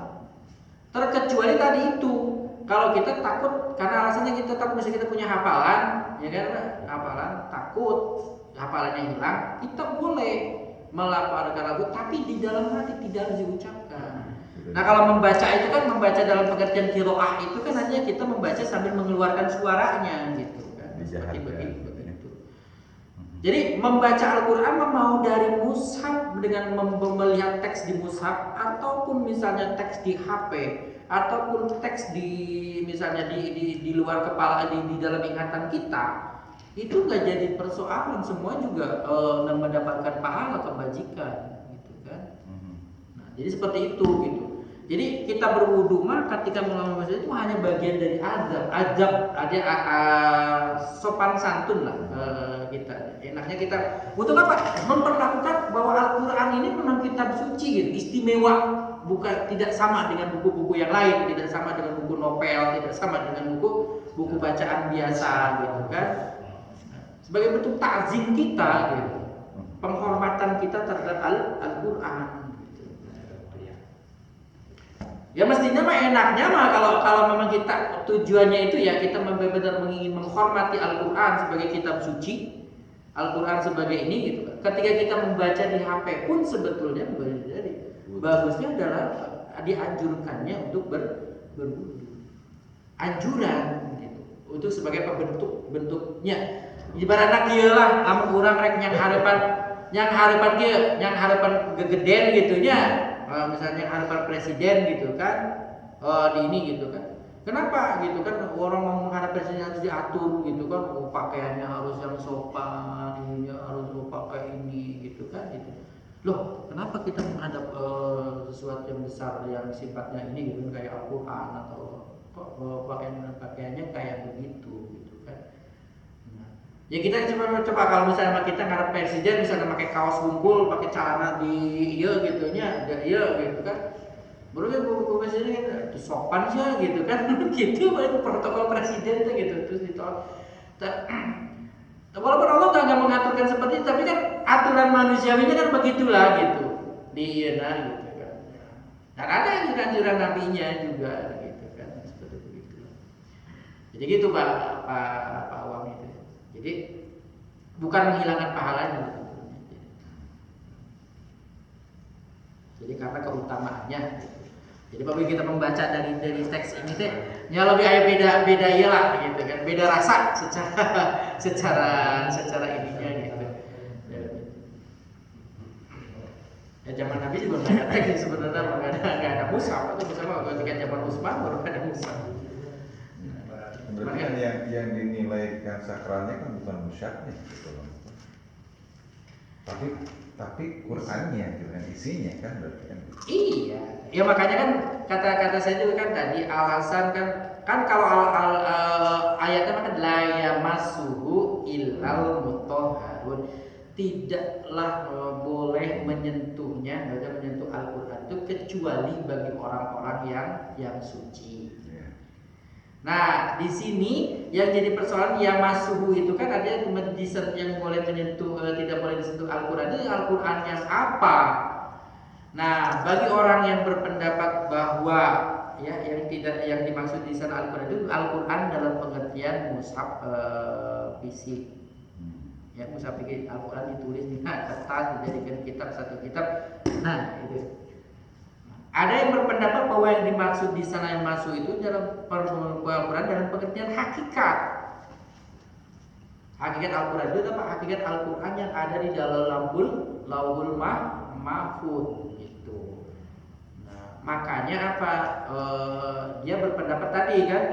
Terkecuali tadi itu, kalau kita takut karena alasannya kita takut misalnya kita punya hafalan, ya kan, hafalan takut hafalannya hilang, kita boleh melafalkan lagu tapi di dalam hati tidak harus diucapkan. Nah kalau membaca itu kan membaca dalam pengertian qiraah itu kan hanya kita membaca sambil mengeluarkan suaranya gitu kan. Seperti begitu. Jadi membaca Al-Quran mau dari mushaf dengan melihat teks di mushaf ataupun misalnya teks di HP ataupun teks di misalnya di luar kepala di dalam ingatan kita, itu nggak jadi persoalan, semua juga mendapatkan pahala kebajikan gitu kan. Nah, jadi seperti itu gitu. Jadi kita berwudu mah ketika melakukan bahasa itu hanya bagian dari adab ada sopan santun lah kita. Enaknya kita untuk apa? Memperlakukan bahwa Al-Quran ini memang kitab suci gitu, istimewa, bukan tidak sama dengan buku-buku yang lain, tidak sama dengan buku novel, tidak sama dengan buku bacaan biasa gitu kan. Sebagai bentuk takzim kita gitu, penghormatan kita terhadap Al-Quran. Ya mestinya mah enaknya mah kalau memang kita tujuannya itu ya kita benar-benar ingin menghormati Al-Quran sebagai kitab suci, Al-Quran sebagai ini gitu. Ketika kita membaca di HP pun sebetulnya bagusnya adalah dianjurkannya untuk berwudu. Anjuran gitu. Untuk sebagai bentuknya. Ibarat anak kieu lah, lamun urang rek nyang harapan kieu, nyang harapan gegeden gitu nya. Misalnya harapan presiden gitu kan, di ini gitu kan. Kenapa gitu kan orang mau menghadap presiden harus diatur gitu kan, pakaiannya harus yang sopan, ininya harus pakai ini gitu kan gitu. Loh, kenapa kita menghadap sesuatu yang besar yang sifatnya ini gitu kayak Al-Quran atau pakaiannya kayak begitu gitu kan. Nah, ya kita coba kalau misalnya kita ngarep presiden misalnya pakai kaos bungkul, pakai celana di gitunya, gitu kan. Baru kan buku presiden kan sopan sih gitu kan. Gitu itu protokol presiden tuh gitu. Terus ditolak. Walaupun Allah nggak mengaturkan seperti itu, tapi kan aturan manusiawinya kan begitulah gitu. Gitu kan. Dan ada yang juga anjuran nabinya juga gitu kan, seperti begitu. Jadi gitu Pak Awam itu. Jadi bukan menghilangkan pahalanya. Jadi karena keutamaannya. Jadi apabila kita membaca dari teks ini teh, ya lebih ada beda ya lah gitu kan, beda rasa secara ininya gitu. Ya zaman Nabi juga nggak ada sebenarnya nggak ada mushaf atau bersama ketika zaman Utsman baru ada mushaf. Berarti kan yang dinilai sakralnya kan bukan mushafnya gitu loh. Tapi Qur'annya gitu kan, isinya kan berarti kan. Iya, ya makanya kan kata saya juga kan tadi alasan kan kalau ayatnya kan la yamassuhu illal mutahharun, tidaklah boleh menyentuhnya Al-Qur'an itu kecuali bagi orang-orang yang suci. Nah, di sini yang jadi persoalan ya masuhu itu kan ada yang boleh menyentuh tidak boleh disentuh Al-Qur'an itu Al-Qur'an yang apa? Nah, bagi orang yang berpendapat bahwa ya yang dimaksud di sana Al-Qur'an itu Al-Qur'an dalam pengertian mushaf fisik. Ya, mushaf fisik Al-Qur'an ditulis di kertas dijadikan kitab satu kitab. Nah, itu. Ada yang berpendapat bahwa yang dimaksud di sana yang masuk itu dalam Al-Quran dalam pengertian hakikat. Hakikat Al-Quran itu apa? Hakikat Al-Quran yang ada di dalam Lauhul Mahfuz gitu. Nah, makanya apa? Dia berpendapat tadi kan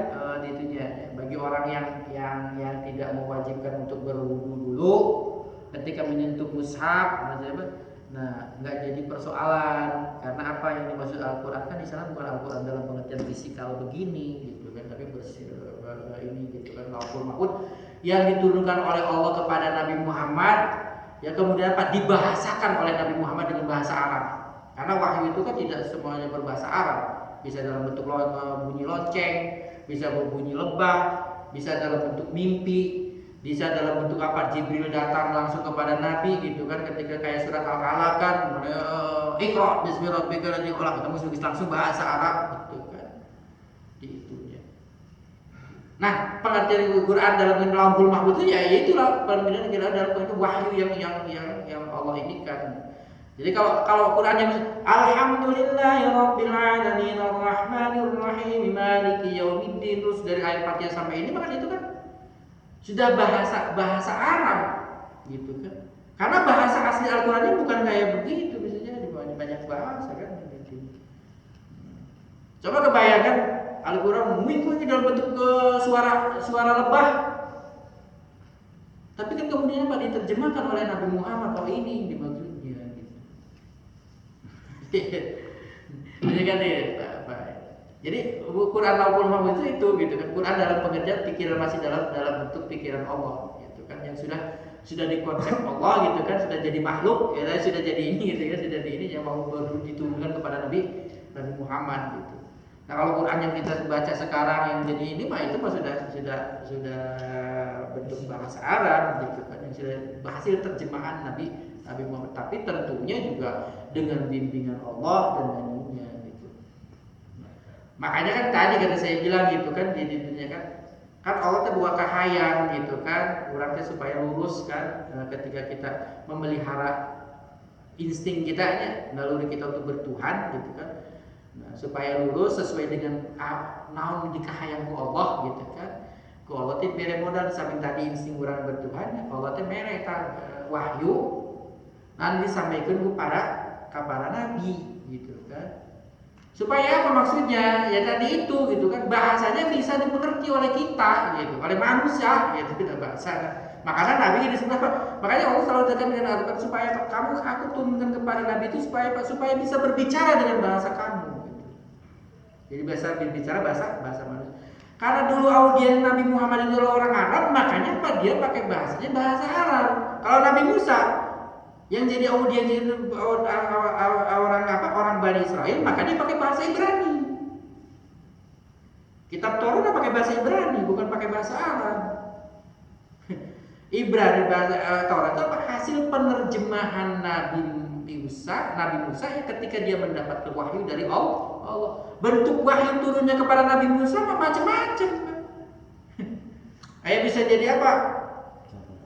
itunya bagi orang yang tidak mewajibkan untuk berwudu dulu ketika menyentuh mushaf, nah, nggak jadi persoalan karena apa yang dimaksud Al-Quran kan di sana bukan Al-Quran dalam pengertian fisikal begini gitu kan, tapi ini gitu kan Lauhul Mahfuz yang diturunkan oleh Allah kepada Nabi Muhammad ya kemudian apa dibahasakan oleh Nabi Muhammad dengan bahasa Arab karena wahyu itu kan tidak semuanya berbahasa Arab, bisa dalam bentuk bunyi lonceng, bisa berbunyi lebah, bisa dalam bentuk mimpi, bisa dalam bentuk apa Jibril datang langsung kepada Nabi gitu kan ketika kayak surat Al-Alaq kan Iqra bismi rabbikal ladzi khalaq, kamu sudah langsung bahasa Arab gitu kan. Itu ya. Nah, pengertian Al-Quran dalam Lauhul Mahfuz itu ya itulah pengertian kita dalam itu wahyu yang Allah ini kan. Jadi kalau Qurannya Alhamdulillahirabbil alamin arrahmanir rahim maliki yaumiddin terus dari ayat Fatihah sampai ini maka itu kan sudah bahasa Arab gitu kan. Karena bahasa asli Al-Qurannya bukan kayak begitu, biasanya di banyak bahasa kan gitu. Coba kebayangkan Al-Quran mengikuti dalam bentuk suara lebah. Tapi kan kemudian apa diterjemahkan oleh Nabi Muhammad kalau ini dimaksudnya gitu. Jadi kan apa? Jadi Quran Lauhul Mahfuz itu gitu kan. Quran dalam pengertian pikiran masih dalam bentuk pikiran Allah gitu kan yang sudah dikonsep Allah gitu kan, sudah jadi makhluk ya, sudah jadi ini gitu ya, sudah jadi ini yang mau baru diturunkan kepada Nabi Muhammad gitu. Nah kalau Quran yang kita baca sekarang yang jadi ini mah itu mah sudah bentuk bahasa Arab gitu kan, yang sudah hasil terjemahan Nabi Muhammad, tapi tentunya juga dengan bimbingan Allah dan ininya gitu. Makanya kan tadi kata saya bilang gitu kan di dunia kan Allah tuh buat kahayang gitu kan, orangnya supaya lurus kan ketika kita memelihara insting kita ya, naluri kita untuk bertuhan gitu kan. Nah, supaya lurus sesuai dengan naon dikahayang ku Allah gitu kan. Ku Allah teh mere modal samping tadi insting urang bertuhan, Allah teh mere eta wahyu nanti disampaikan ku para nabi gitu kan. Supaya apa maksudnya? Ya tadi itu gitu kan, bahasanya bisa dimengerti oleh kita gitu, oleh manusia gitu kita bahasa. Makanya Nabi ini sebenarnya makanya Allah selalu tekan dengan Al-Quran supaya aku turunkan kepada Nabi itu supaya bisa berbicara dengan bahasa kamu gitu. Jadi bisa berbicara bahasa manusia. Karena dulu audiens Nabi Muhammad itu orang Arab, makanya apa dia pakai bahasanya bahasa Arab. Kalau Nabi Musa yang jadi audiens itu orang Bani Israel, maka dia pakai bahasa Ibrani. Kitab Taurat pakai bahasa Ibrani, bukan pakai bahasa Arab. Ibrani bahasa Taurat itu hasil penerjemahan Nabi Musa ya ketika dia mendapat wahyu dari Allah. Bentuk wahyu turunnya kepada Nabi Musa macam-macam. Ayah bisa jadi apa?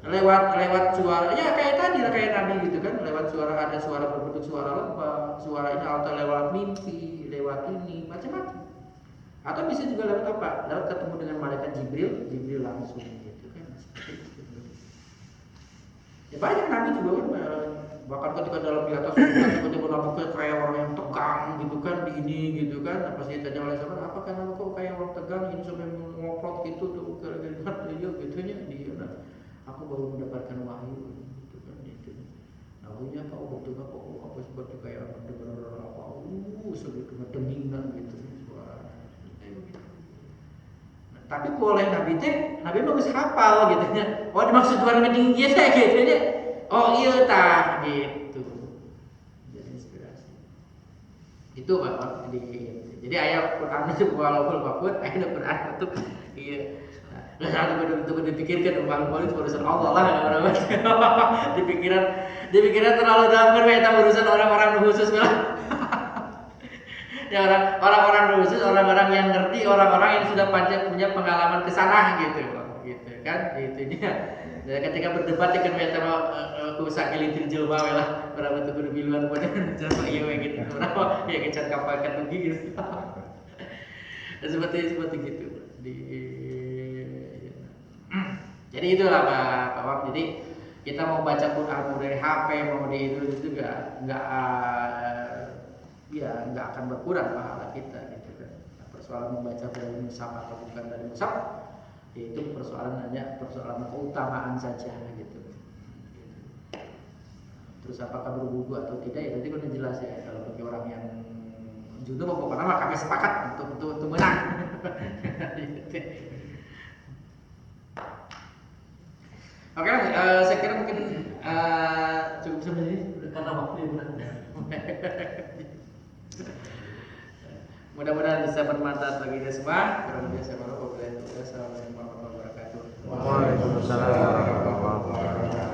Lewat suara ya kayak tadi lah kayak Nabi gitu kan, lewat suara, ada suara berbentuk suara lebah, suara ini atau lewat mimpi, lewat ini macam-macam. Atau bisa juga lewat apa? Lewat ketemu dengan malaikat Jibril langsung gitu kan. Ya banyak Nabi juga kan bahkan ketika dalam di atas tiba-tiba Nabi kayak orang yang tegang gitu kan, di ini gitu kan. Pas ditanya oleh sahabat, apa kan kok kayak orang tegang ini sampai ngoprot gitu tuh gara-gara dia gitunya dia. Aku baru mendapatkan wahyu gitu kan itu. Nah, wahyunya kau betul apa seperti kayak mendengar apa seperti dengingan gitu suara. Nah, tapi boleh Nabi bagus hafal gitu nya. Oh dimaksud suara ngeding dia saya gitu nya. Oh iya tah gitu. Jadi inspirasi. Itu Bapak jadi ayat Quran itu walaupun Bapak ayat Quran itu iya. Nah, betul dipikirkan malu-malu itu urusan Allah lah orang-orang. Dipikiran terlalu dalam berita urusan orang-orang khusus lah. Ya orang-orang khusus, orang-orang yang ngerti, orang-orang yang sudah punya pengalaman ke sana gitu kan itu dia. Ya, ketika berdebat dengan mereka usaha elintir jelma lah berapa tuh berbiluan buat jelma iya gitu. Kenapa ya kecat kapal kan gitu. Seperti gitu. Jadi itulah Pak Wab. Jadi kita mau baca Quran mau dari HP mau di itu juga nggak akan berkurang pahala kita gitu kan. Nah, persoalan membaca dari mushaf atau bukan dari mushaf itu persoalan keutamaan saja gitu. Terus apakah berwudu atau tidak ya nanti udah jelas ya. Kalau bagi orang yang junub pokoknya mah kami sepakat untuk menang. Oke, saya kira mungkin cukup sampai sini karena waktu yang benar. Mudah-mudahan bisa bermanfaat bagi kita semua. Kurang lebih saya mohon maaf. Wassalamualaikum warahmatullahi wabarakatuh. Waalaikumsalam warahmatullahi wabarakatuh.